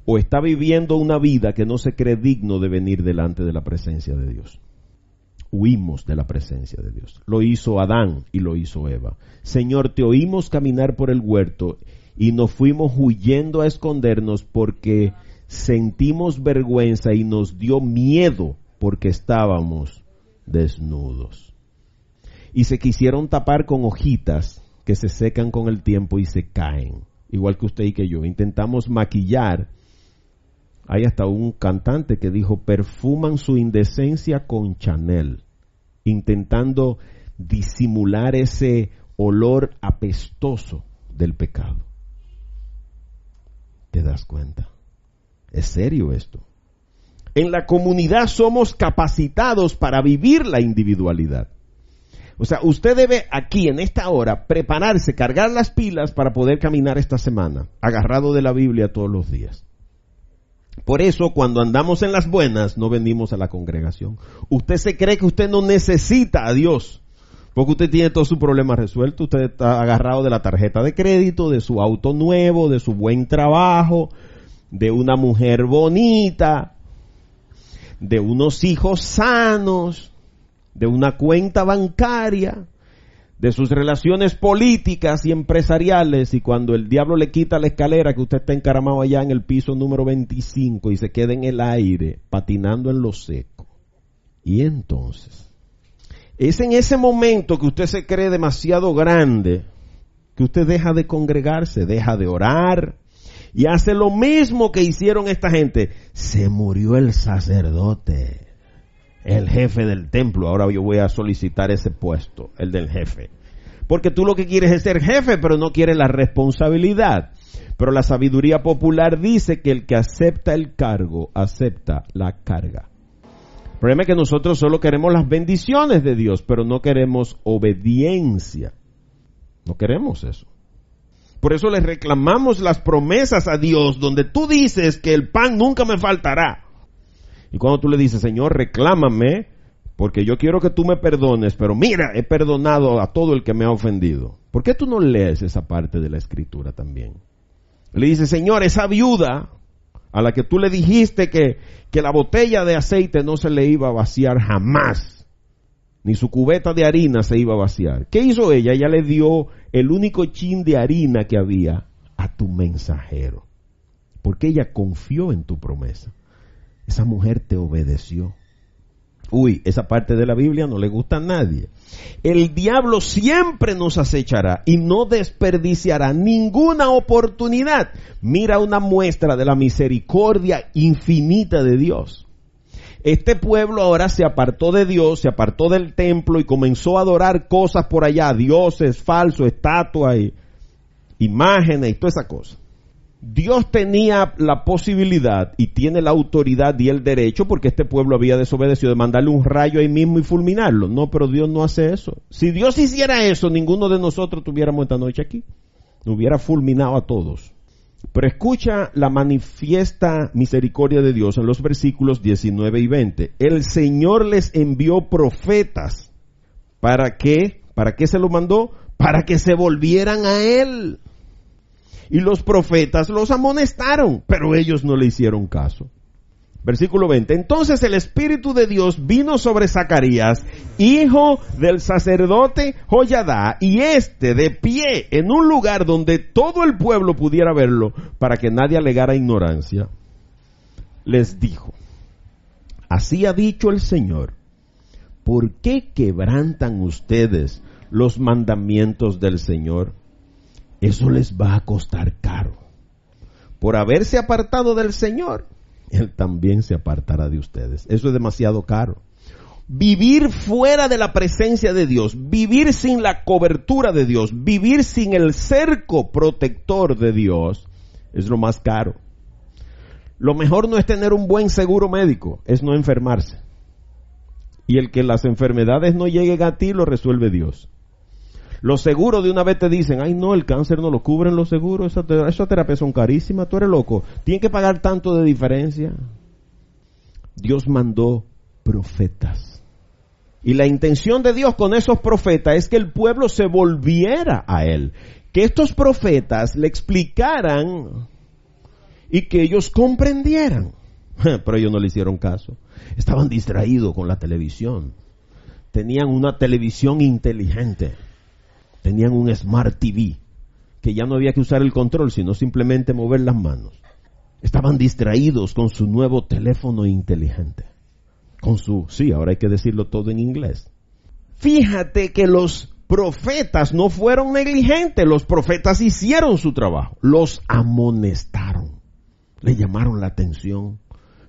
o está viviendo una vida que no se cree digno de venir delante de la presencia de Dios. Huimos de la presencia de Dios. Lo hizo Adán y lo hizo Eva. Señor, te oímos caminar por el huerto y nos fuimos huyendo a escondernos porque sentimos vergüenza y nos dio miedo porque estábamos desnudos. Y se quisieron tapar con hojitas que se secan con el tiempo y se caen. Igual que usted y que yo. Intentamos maquillar. Hay hasta un cantante que dijo, perfuman su indecencia con Chanel, intentando disimular ese olor apestoso del pecado. ¿Te das cuenta? Es serio esto. En la comunidad somos capacitados para vivir la individualidad. O sea, usted debe aquí, en esta hora, prepararse, cargar las pilas para poder caminar esta semana, agarrado de la Biblia todos los días. Por eso, cuando andamos en las buenas, no venimos a la congregación. Usted se cree que usted no necesita a Dios, porque usted tiene todo su problema resuelto. Usted está agarrado de la tarjeta de crédito, de su auto nuevo, de su buen trabajo, de una mujer bonita, de unos hijos sanos, de una cuenta bancaria, de sus relaciones políticas y empresariales, y cuando el diablo le quita la escalera que usted está encaramado allá en el piso número 25 y se queda en el aire, patinando en lo seco. Y entonces, es en ese momento que usted se cree demasiado grande, que usted deja de congregarse, deja de orar, y hace lo mismo que hicieron esta gente. Se murió el sacerdote, el jefe del templo. Ahora yo voy a solicitar ese puesto, el del jefe. Porque tú lo que quieres es ser jefe, pero no quieres la responsabilidad. Pero la sabiduría popular dice que el que acepta el cargo, acepta la carga. El problema es que nosotros solo queremos las bendiciones de Dios, pero no queremos obediencia. No queremos eso. Por eso le reclamamos las promesas a Dios, donde tú dices que el pan nunca me faltará. Y cuando tú le dices, Señor, reclámame, porque yo quiero que tú me perdones, pero mira, he perdonado a todo el que me ha ofendido. ¿Por qué tú no lees esa parte de la Escritura también? Le dice, Señor, esa viuda a la que tú le dijiste que la botella de aceite no se le iba a vaciar jamás, ni su cubeta de harina se iba a vaciar. ¿Qué hizo ella? Ella le dio el único chin de harina que había a tu mensajero, porque ella confió en tu promesa. Esa mujer te obedeció. Uy, esa parte de la Biblia no le gusta a nadie. El diablo siempre nos acechará y no desperdiciará ninguna oportunidad. Mira una muestra de la misericordia infinita de Dios. Este pueblo ahora se apartó de Dios, se apartó del templo y comenzó a adorar cosas por allá, dioses falsos, estatuas, imágenes y toda esa cosa. Dios tenía la posibilidad y tiene la autoridad y el derecho, porque este pueblo había desobedecido, de mandarle un rayo ahí mismo y fulminarlo. No, pero Dios no hace eso. Si Dios hiciera eso, ninguno de nosotros estuviéramos esta noche aquí. Nos hubiera fulminado a todos. Pero escucha la manifiesta misericordia de Dios en los versículos 19 y 20. El Señor les envió profetas. ¿Para qué? ¿Para qué se los mandó? Para que se volvieran a Él. Y los profetas los amonestaron, pero ellos no le hicieron caso. Versículo 20. Entonces el Espíritu de Dios vino sobre Zacarías, hijo del sacerdote Joyadá, y de pie en un lugar donde todo el pueblo pudiera verlo, para que nadie alegara ignorancia, les dijo: así ha dicho el Señor, ¿por qué quebrantan ustedes los mandamientos del Señor? Eso les va a costar caro. Por haberse apartado del Señor, Él también se apartará de ustedes. Eso es demasiado caro. Vivir fuera de la presencia de Dios, vivir sin la cobertura de Dios, vivir sin el cerco protector de Dios, es lo más caro. Lo mejor no es tener un buen seguro médico, es no enfermarse. Y el que las enfermedades no lleguen a ti, lo resuelve Dios. Los seguros de una vez te dicen: ay no, el cáncer no lo cubren los seguros, esas terapias son carísimas, tú eres loco, tienen que pagar tanto de diferencia. Dios mandó profetas. Y la intención de Dios con esos profetas es que el pueblo se volviera a Él. Que estos profetas le explicaran y que ellos comprendieran. Pero ellos no le hicieron caso. Estaban distraídos con la televisión. Tenían una televisión inteligente. Tenían un Smart TV, que ya no había que usar el control, sino simplemente mover las manos. Estaban distraídos con su nuevo teléfono inteligente. Ahora hay que decirlo todo en inglés. Fíjate que los profetas no fueron negligentes, los profetas hicieron su trabajo. Los amonestaron, le llamaron la atención.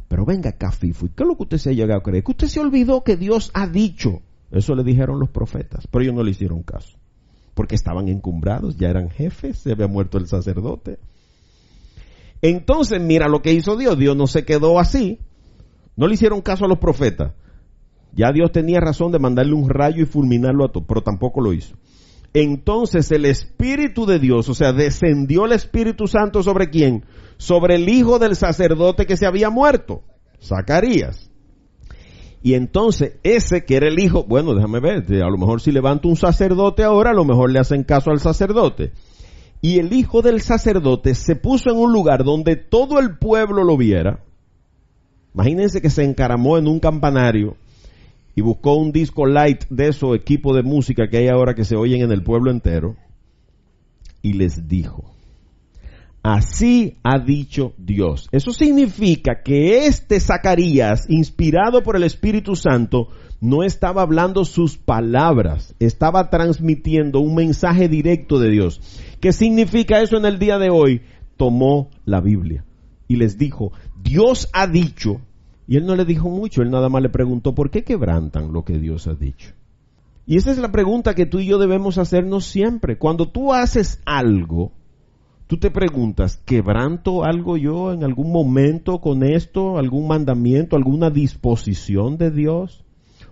Pero venga acá, Fifu, ¿qué es lo que usted se ha llegado a creer? Que usted se olvidó que Dios ha dicho. Eso le dijeron los profetas, pero ellos no le hicieron caso. Porque estaban encumbrados, ya eran jefes, se había muerto el sacerdote. Entonces mira lo que hizo Dios. Dios no se quedó así. No le hicieron caso a los profetas. Ya Dios tenía razón de mandarle un rayo y fulminarlo a todos, pero tampoco lo hizo. Entonces el Espíritu de Dios, o sea, descendió el Espíritu Santo ¿sobre quién? Sobre el hijo del sacerdote que se había muerto, Zacarías. Y entonces ese que era el hijo, bueno, déjame ver, a lo mejor si levanta un sacerdote ahora, a lo mejor le hacen caso al sacerdote. Y el hijo del sacerdote se puso en un lugar donde todo el pueblo lo viera. Imagínense que se encaramó en un campanario y buscó un disco light de esos equipos de música que hay ahora que se oyen en el pueblo entero. Y les dijo: así ha dicho Dios. Eso significa que Zacarías, inspirado por el Espíritu Santo, no estaba hablando sus palabras, estaba transmitiendo un mensaje directo de Dios. ¿Qué significa eso en el día de hoy? Tomó la Biblia y les dijo: Dios ha dicho. Y él no le dijo mucho, él nada más le preguntó: ¿por qué quebrantan lo que Dios ha dicho? Y esa es la pregunta que tú y yo debemos hacernos siempre. Cuando tú haces algo, tú te preguntas: ¿quebranto algo yo en algún momento con esto? ¿Algún mandamiento? ¿Alguna disposición de Dios?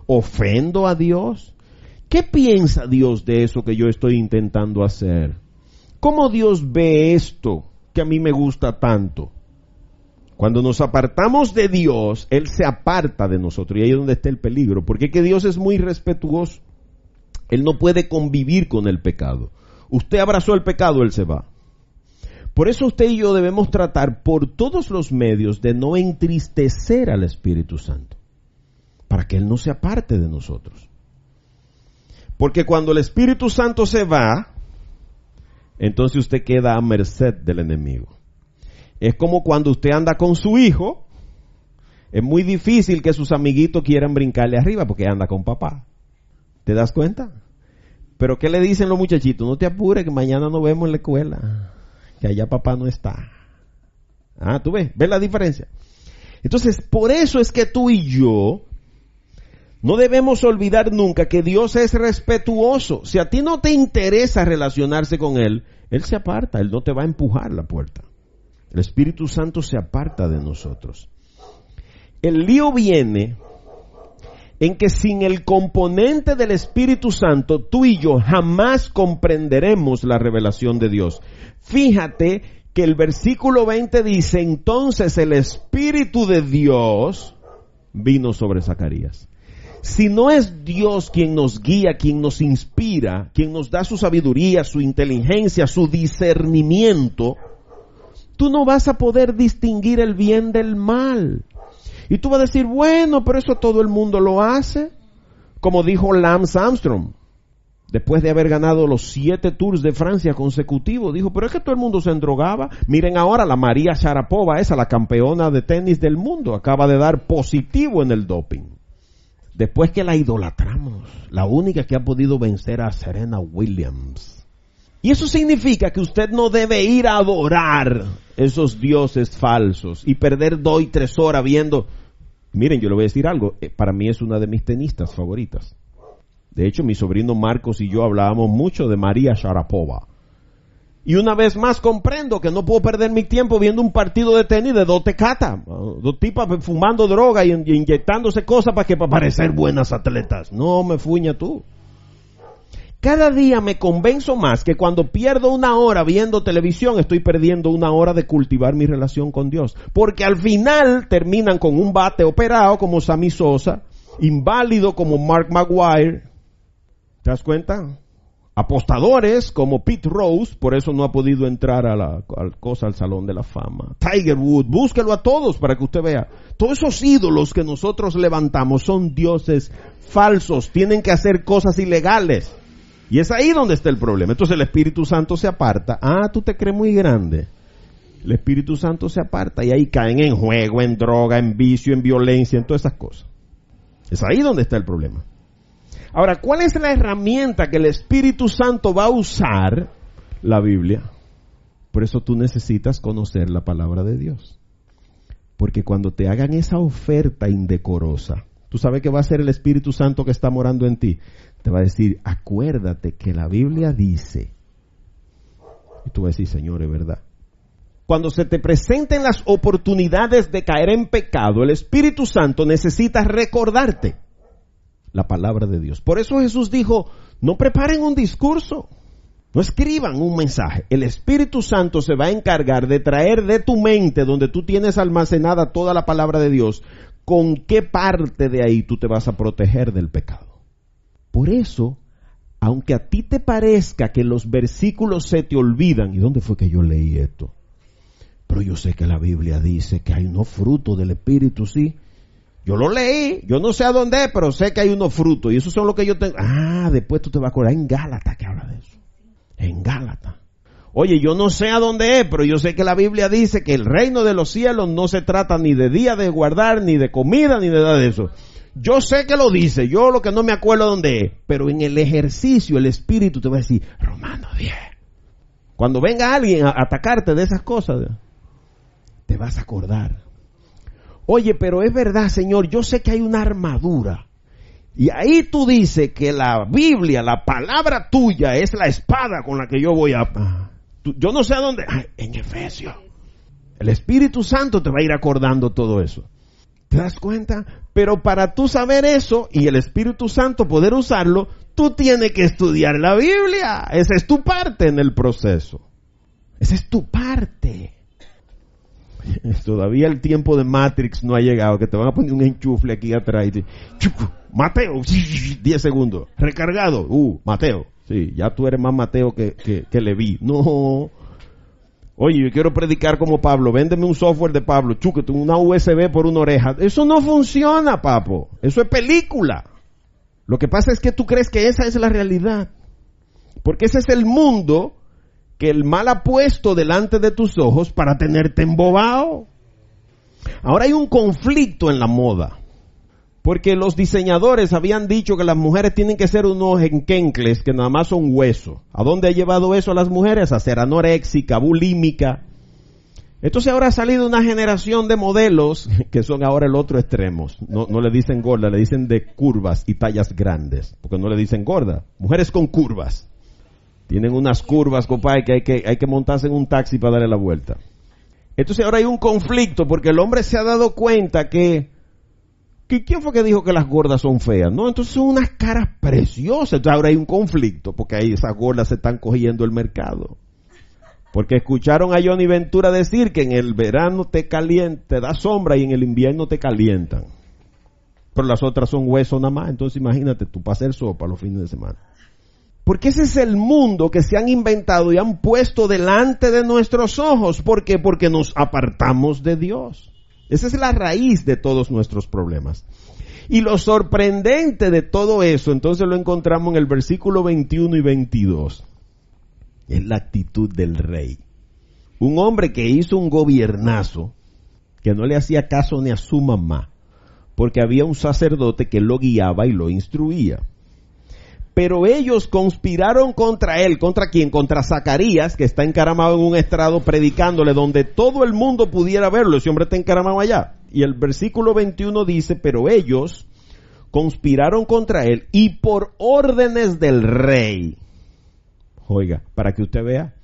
¿Ofendo a Dios? ¿Qué piensa Dios de eso que yo estoy intentando hacer? ¿Cómo Dios ve esto que a mí me gusta tanto? Cuando nos apartamos de Dios, Él se aparta de nosotros. Y ahí es donde está el peligro. Porque es que Dios es muy respetuoso. Él no puede convivir con el pecado. Usted abrazó el pecado, Él se va. Por eso usted y yo debemos tratar por todos los medios de no entristecer al Espíritu Santo, para que Él no se aparte de nosotros. Porque cuando el Espíritu Santo se va, entonces usted queda a merced del enemigo. Es como cuando usted anda con su hijo es muy difícil que sus amiguitos quieran brincarle arriba porque anda con papá. ¿Te das cuenta? Pero ¿qué le dicen los muchachitos? No te apures que mañana nos vemos en la escuela, que allá papá no está. ¿Tú ves la diferencia? Entonces, por eso es que tú y yo no debemos olvidar nunca que Dios es respetuoso. Si a ti no te interesa relacionarse con Él, Él se aparta, Él no te va a empujar la puerta. El Espíritu Santo se aparta de nosotros. El lío viene en que sin el componente del Espíritu Santo, tú y yo jamás comprenderemos la revelación de Dios. Fíjate que el versículo 20 dice, entonces el Espíritu de Dios vino sobre Zacarías. Si no es Dios quien nos guía, quien nos inspira, quien nos da su sabiduría, su inteligencia, su discernimiento, tú no vas a poder distinguir el bien del mal. Y tú vas a decir, bueno, pero eso todo el mundo lo hace. Como dijo Lance Armstrong, después de haber ganado los 7 Tours de Francia consecutivos, dijo, pero es que todo el mundo se endrogaba. Miren ahora la María Sharapova, la campeona de tenis del mundo, acaba de dar positivo en el doping. Después que la idolatramos, la única que ha podido vencer a Serena Williams. Y eso significa que usted no debe ir a adorar esos dioses falsos y perder 2 y 3 horas viendo. Miren, yo le voy a decir algo, para mí es una de mis tenistas favoritas. De hecho, mi sobrino Marcos y yo hablábamos mucho de María Sharapova. Y una vez más comprendo que no puedo perder mi tiempo viendo un partido de tenis de 2 tecatas, 2 tipas fumando droga y inyectándose cosas para parecer buenas atletas. No me fuña tú. Cada día me convenzo más que cuando pierdo 1 hora viendo televisión, estoy perdiendo 1 hora de cultivar mi relación con Dios. Porque al final terminan con un bate operado como Sammy Sosa, inválido como Mark Maguire. ¿Te das cuenta? Apostadores como Pete Rose, por eso no ha podido entrar al Salón de la Fama. Tiger Woods, búsquelo a todos para que usted vea. Todos esos ídolos que nosotros levantamos son dioses falsos, tienen que hacer cosas ilegales. Y es ahí donde está el problema. Entonces el Espíritu Santo se aparta. Tú te crees muy grande. El Espíritu Santo se aparta y ahí caen en juego, en droga, en vicio, en violencia, en todas esas cosas. Es ahí donde está el problema. Ahora, ¿cuál es la herramienta que el Espíritu Santo va a usar? La Biblia. Por eso tú necesitas conocer la palabra de Dios. Porque cuando te hagan esa oferta indecorosa, tú sabes que va a ser el Espíritu Santo que está morando en ti. Te va a decir, acuérdate que la Biblia dice. Y tú vas a decir, Señor, es verdad. Cuando se te presenten las oportunidades de caer en pecado, el Espíritu Santo necesita recordarte la palabra de Dios. Por eso Jesús dijo, no preparen un discurso, no escriban un mensaje. El Espíritu Santo se va a encargar de traer de tu mente, donde tú tienes almacenada toda la palabra de Dios, con qué parte de ahí tú te vas a proteger del pecado. Por eso, aunque a ti te parezca que los versículos se te olvidan, ¿y dónde fue que yo leí esto? Pero yo sé que la Biblia dice que hay unos frutos del Espíritu, sí. Yo lo leí, yo no sé a dónde es, pero sé que hay unos frutos, y esos son los que yo tengo. Después tú te vas a acordar, en Gálatas que habla de eso. En Gálatas. Oye, yo no sé a dónde es, pero yo sé que la Biblia dice que el reino de los cielos no se trata ni de día de guardar, ni de comida, ni de nada de eso. Yo sé que lo dice, yo lo que no me acuerdo dónde es, pero en el ejercicio el Espíritu te va a decir, Romanos 10. Cuando venga alguien a atacarte de esas cosas, te vas a acordar. Oye, pero es verdad, Señor, yo sé que hay una armadura. Y ahí tú dices que la Biblia, la palabra tuya, es la espada con la que yo voy a... yo no sé a dónde... en Efesios. El Espíritu Santo te va a ir acordando todo eso. ¿Te das cuenta? Pero para tú saber eso y el Espíritu Santo poder usarlo, tú tienes que estudiar la Biblia. Esa es tu parte en el proceso. Esa es tu parte. Todavía el tiempo de Matrix no ha llegado, que te van a poner un enchufle aquí atrás y te, Mateo, 10 segundos, recargado, Mateo, sí, ya tú eres más Mateo que Leví. No, oye, yo quiero predicar como Pablo, véndeme un software de Pablo, chúquete una USB por una oreja. Eso no funciona, papo, eso es película. Lo que pasa es que tú crees que esa es la realidad, porque ese es el mundo que el mal ha puesto delante de tus ojos para tenerte embobado. Ahora hay un conflicto en la moda, porque los diseñadores habían dicho que las mujeres tienen que ser unos enquencles que nada más son huesos. ¿A dónde ha llevado eso a las mujeres? A ser anoréxica, bulímica. Entonces ahora ha salido una generación de modelos que son ahora el otro extremo. No le dicen gorda, le dicen de curvas y tallas grandes, porque no le dicen gorda. Mujeres con curvas. Tienen unas curvas, compadre, que hay que montarse en un taxi para darle la vuelta. Entonces ahora hay un conflicto porque el hombre se ha dado cuenta que ¿quién fue que dijo que las gordas son feas? No, entonces son unas caras preciosas. Entonces ahora hay un conflicto porque ahí esas gordas se están cogiendo el mercado. Porque escucharon a Johnny Ventura decir que en el verano te da sombra y en el invierno te calientan. Pero las otras son huesos nada más. Entonces imagínate tú para hacer sopa los fines de semana. Porque ese es el mundo que se han inventado y han puesto delante de nuestros ojos. ¿Por qué? Porque nos apartamos de Dios. Esa es la raíz de todos nuestros problemas. Y lo sorprendente de todo eso, entonces lo encontramos en el versículo 21 y 22. Es la actitud del rey. Un hombre que hizo un gobiernazo, que no le hacía caso ni a su mamá, porque había un sacerdote que lo guiaba y lo instruía. Pero ellos conspiraron contra él. ¿Contra quién? Contra Zacarías, que está encaramado en un estrado predicándole donde todo el mundo pudiera verlo. Ese hombre está encaramado allá. Y el versículo 21 dice, pero ellos conspiraron contra él y por órdenes del rey. Oiga, para que usted vea.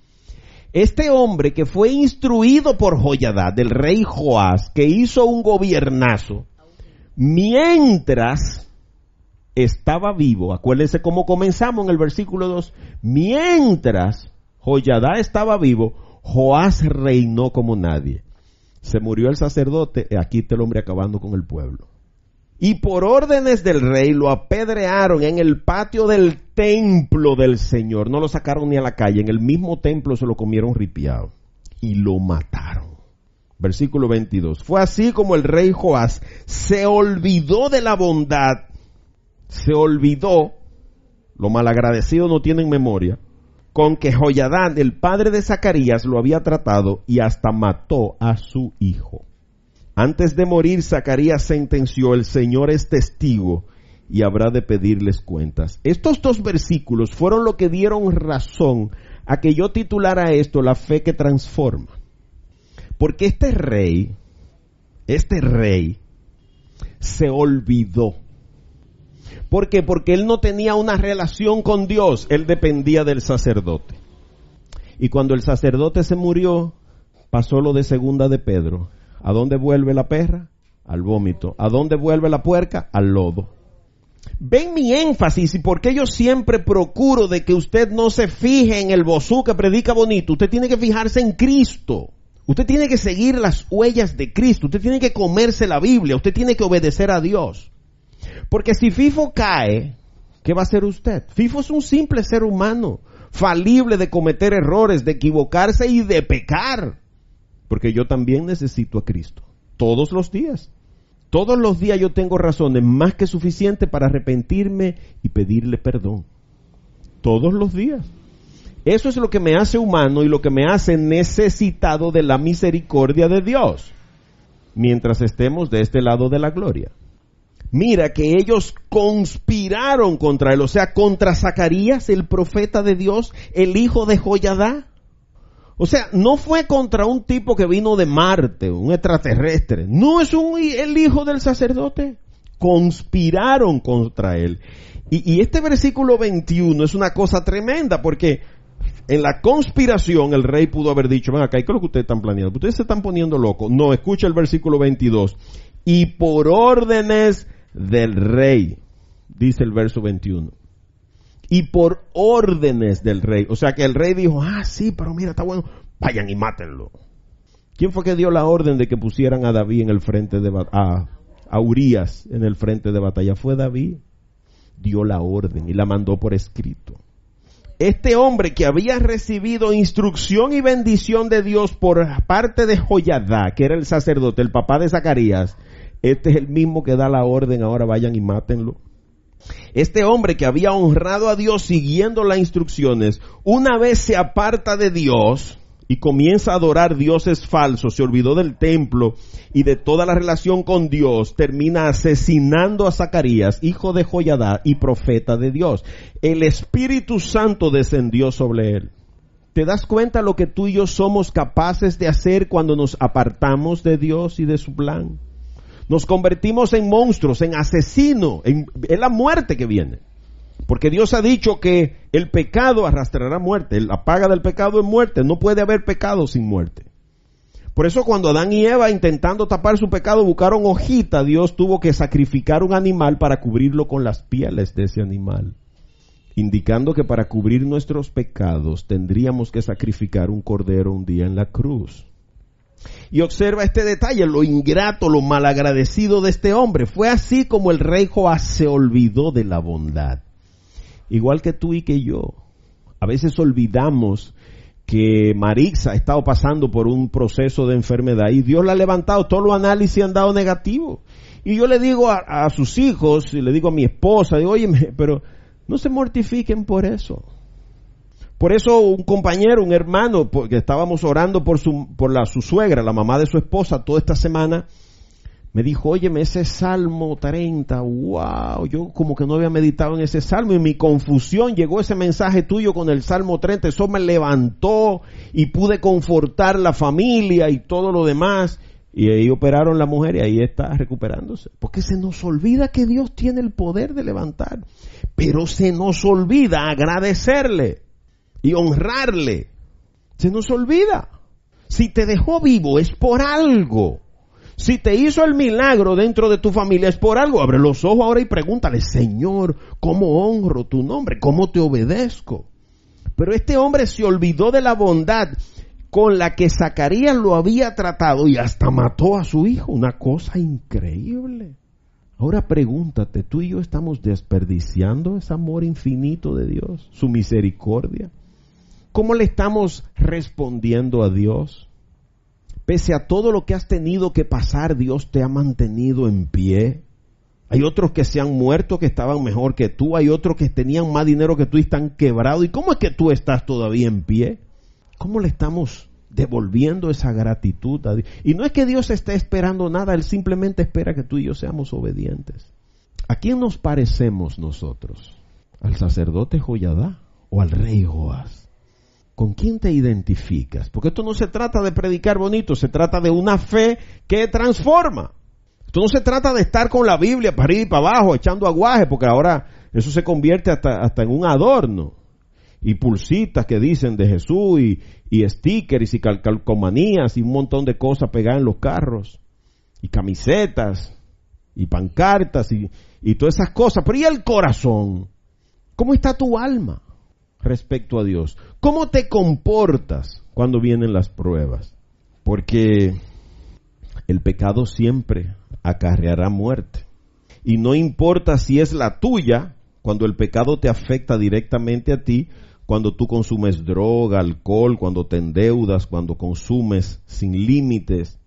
Este hombre que fue instruido por Joiada, del rey Joás, que hizo un gobiernazo, mientras estaba vivo, acuérdense cómo comenzamos en el versículo 2, mientras Joiada estaba vivo, Joás reinó como nadie. Se murió el sacerdote, y aquí está el hombre acabando con el pueblo. Y por órdenes del rey lo apedrearon en el patio del templo del Señor. No lo sacaron ni a la calle, en el mismo templo se lo comieron ripiado. Y lo mataron. Versículo 22. Fue así como el rey Joás se olvidó de la bondad. Se olvidó, lo malagradecido no tienen memoria, con que Joiada, el padre de Zacarías, lo había tratado y hasta mató a su hijo. Antes de morir, Zacarías sentenció, el Señor es testigo y habrá de pedirles cuentas. Estos dos versículos fueron lo que dieron razón a que yo titulara esto, la fe que transforma. Porque este rey se olvidó. ¿Por qué? Porque él no tenía una relación con Dios, él dependía del sacerdote. Y cuando el sacerdote se murió, pasó lo de segunda de Pedro. ¿A dónde vuelve la perra? Al vómito. ¿A dónde vuelve la puerca? Al lodo. Ven mi énfasis y por qué yo siempre procuro de que usted no se fije en el bozú que predica bonito. Usted tiene que fijarse en Cristo. Usted tiene que seguir las huellas de Cristo. Usted tiene que comerse la Biblia. Usted tiene que obedecer a Dios. Porque si FIFO cae, ¿qué va a hacer usted? FIFO es un simple ser humano, falible de cometer errores, de equivocarse y de pecar. Porque yo también necesito a Cristo. Todos los días. Todos los días yo tengo razones más que suficientes para arrepentirme y pedirle perdón. Todos los días. Eso es lo que me hace humano y lo que me hace necesitado de la misericordia de Dios. Mientras estemos de este lado de la gloria. Mira que ellos conspiraron contra él, o sea, contra Zacarías, el profeta de Dios, el hijo de Joiada. O sea, no fue contra un tipo que vino de Marte, un extraterrestre. No es el hijo del sacerdote. Conspiraron contra él. Y este versículo 21 es una cosa tremenda porque en la conspiración el rey pudo haber dicho, ven acá, ¿qué es lo que ustedes están planeando? Ustedes se están poniendo locos. No, escucha el versículo 22. Y por órdenes del rey, dice el verso 21. Y por órdenes del rey. O sea que el rey dijo, sí, pero mira, está bueno, vayan y mátenlo. ¿Quién fue que dio la orden de que pusieran a David en el frente de batalla? A Urías en el frente de batalla. Fue David. Dio la orden y la mandó por escrito. Este hombre que había recibido instrucción y bendición de Dios por parte de Joiada, que era el sacerdote, el papá de Zacarías, este es el mismo que da la orden, ahora vayan y mátenlo. Este hombre que había honrado a Dios siguiendo las instrucciones, una vez se aparta de Dios y comienza a adorar dioses falsos, se olvidó del templo y de toda la relación con Dios, termina asesinando a Zacarías, hijo de Joiada y profeta de Dios. El Espíritu Santo descendió sobre él. ¿Te das cuenta lo que tú y yo somos capaces de hacer cuando nos apartamos de Dios y de su plan? Nos convertimos en monstruos, en asesinos, es la muerte que viene. Porque Dios ha dicho que el pecado arrastrará muerte, la paga del pecado es muerte, no puede haber pecado sin muerte. Por eso cuando Adán y Eva, intentando tapar su pecado, buscaron hojita, Dios tuvo que sacrificar un animal para cubrirlo con las pieles de ese animal, indicando que para cubrir nuestros pecados tendríamos que sacrificar un cordero un día en la cruz. Y observa este detalle, lo ingrato, lo malagradecido de este hombre. Fue así como el rey Joás se olvidó de la bondad. Igual que tú y que yo. A veces olvidamos que Marixa ha estado pasando por un proceso de enfermedad y Dios la ha levantado. Todos los análisis han dado negativo. Y yo le digo a sus hijos, y le digo a mi esposa, digo, oye, pero no se mortifiquen por eso. Por eso un compañero, un hermano, porque estábamos orando por su suegra, la mamá de su esposa, toda esta semana, me dijo, óyeme, ese Salmo 30, wow, yo como que no había meditado en ese Salmo, y en mi confusión llegó ese mensaje tuyo con el Salmo 30, eso me levantó y pude confortar la familia y todo lo demás, y ahí operaron la mujer y ahí está recuperándose. Porque se nos olvida que Dios tiene el poder de levantar, pero se nos olvida agradecerle y honrarle. Se nos olvida. Si te dejó vivo es por algo. Si te hizo el milagro dentro de tu familia es por algo. Abre los ojos ahora y pregúntale, Señor, ¿cómo honro tu nombre? ¿Cómo te obedezco? Pero este hombre se olvidó de la bondad con la que Zacarías lo había tratado y hasta mató a su hijo. Una cosa increíble. Ahora pregúntate, ¿tú y yo estamos desperdiciando ese amor infinito de Dios, su misericordia? ¿Cómo le estamos respondiendo a Dios? Pese a todo lo que has tenido que pasar, Dios te ha mantenido en pie. Hay otros que se han muerto que estaban mejor que tú. Hay otros que tenían más dinero que tú y están quebrados. ¿Y cómo es que tú estás todavía en pie? ¿Cómo le estamos devolviendo esa gratitud a Dios? Y no es que Dios esté esperando nada. Él simplemente espera que tú y yo seamos obedientes. ¿A quién nos parecemos nosotros? ¿Al sacerdote Joiada o al rey Joás? ¿Con quién te identificas? Porque esto no se trata de predicar bonito, se trata de una fe que transforma. Esto no se trata de estar con la Biblia para arriba y para abajo, echando aguaje, porque ahora eso se convierte hasta en un adorno. Y pulsitas que dicen de Jesús, y stickers y calcomanías y un montón de cosas pegadas en los carros. Y camisetas, y pancartas, y todas esas cosas. Pero ¿y el corazón? ¿Cómo está tu alma respecto a Dios? ¿Cómo te comportas cuando vienen las pruebas? Porque el pecado siempre acarreará muerte. Y no importa si es la tuya, cuando el pecado te afecta directamente a ti, cuando tú consumes droga, alcohol, cuando te endeudas, cuando consumes sin límites,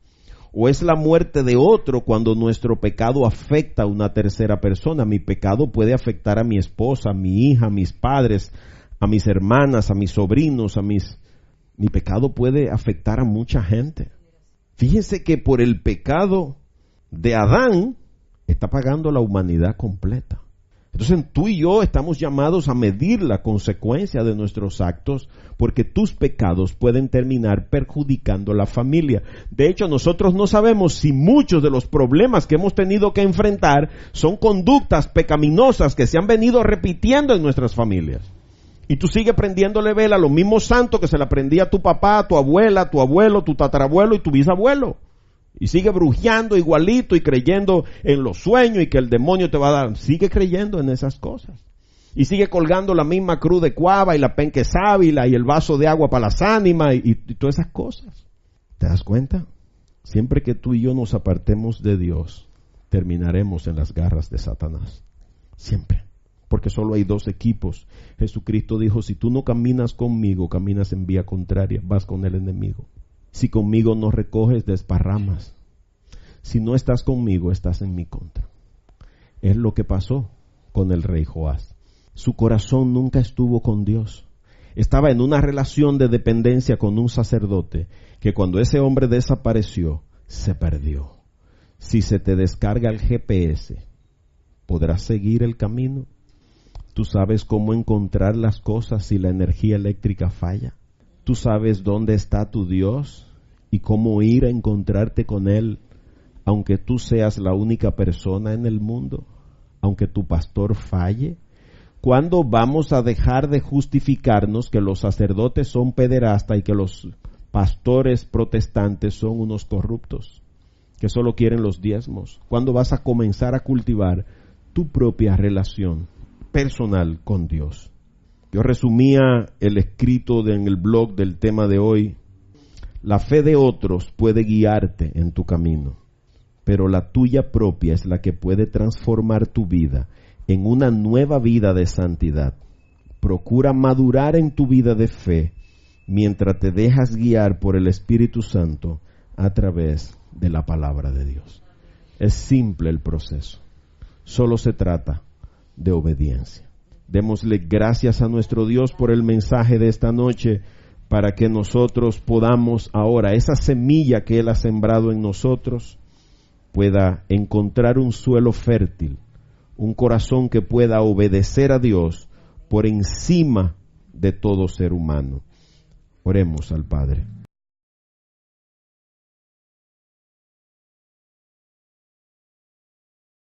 o es la muerte de otro cuando nuestro pecado afecta a una tercera persona. Mi pecado puede afectar a mi esposa, a mi hija, a mis padres, a mis hermanas, a mis sobrinos, mi pecado puede afectar a mucha gente. Fíjense que por el pecado de Adán está pagando la humanidad completa. Entonces tú y yo estamos llamados a medir la consecuencia de nuestros actos, porque tus pecados pueden terminar perjudicando a la familia. De hecho, nosotros no sabemos si muchos de los problemas que hemos tenido que enfrentar son conductas pecaminosas que se han venido repitiendo en nuestras familias. Y tú sigues prendiéndole vela a los mismos santos que se la prendía a tu papá, a tu abuela, a tu abuelo, tu tatarabuelo y tu bisabuelo. Y sigue brujeando igualito y creyendo en los sueños y que el demonio te va a dar. Sigue creyendo en esas cosas. Y sigue colgando la misma cruz de cuava y la penque sábila y el vaso de agua para las ánimas y todas esas cosas. ¿Te das cuenta? Siempre que tú y yo nos apartemos de Dios, terminaremos en las garras de Satanás. Siempre. Porque solo hay dos equipos. Jesucristo dijo, si tú no caminas conmigo, caminas en vía contraria, vas con el enemigo. Si conmigo no recoges, desparramas. Si no estás conmigo, estás en mi contra. Es lo que pasó con el rey Joás. Su corazón nunca estuvo con Dios. estaba en una relación de dependencia con un sacerdote que cuando ese hombre desapareció, se perdió. Si se te descarga el GPS, ¿podrás seguir el camino? ¿Tú sabes cómo encontrar las cosas si la energía eléctrica falla? ¿Tú sabes dónde está tu Dios y cómo ir a encontrarte con Él, aunque tú seas la única persona en el mundo? Aunque tu pastor falle. ¿Cuándo vamos a dejar de justificarnos que los sacerdotes son pederastas y que los pastores protestantes son unos corruptos, que solo quieren los diezmos? ¿Cuándo vas a comenzar a cultivar tu propia relación personal con Dios? Yo resumía el escrito en el blog del tema de hoy. La fe de otros puede guiarte en tu camino, pero la tuya propia es la que puede transformar tu vida en una nueva vida de santidad. Procura madurar en tu vida de fe mientras te dejas guiar por el Espíritu Santo a través de la palabra de Dios. Es simple el proceso. Solo se trata de obediencia. Démosle gracias a nuestro Dios por el mensaje de esta noche, para que nosotros podamos ahora, esa semilla que Él ha sembrado en nosotros, pueda encontrar un suelo fértil, un corazón que pueda obedecer a Dios por encima de todo ser humano. Oremos al Padre.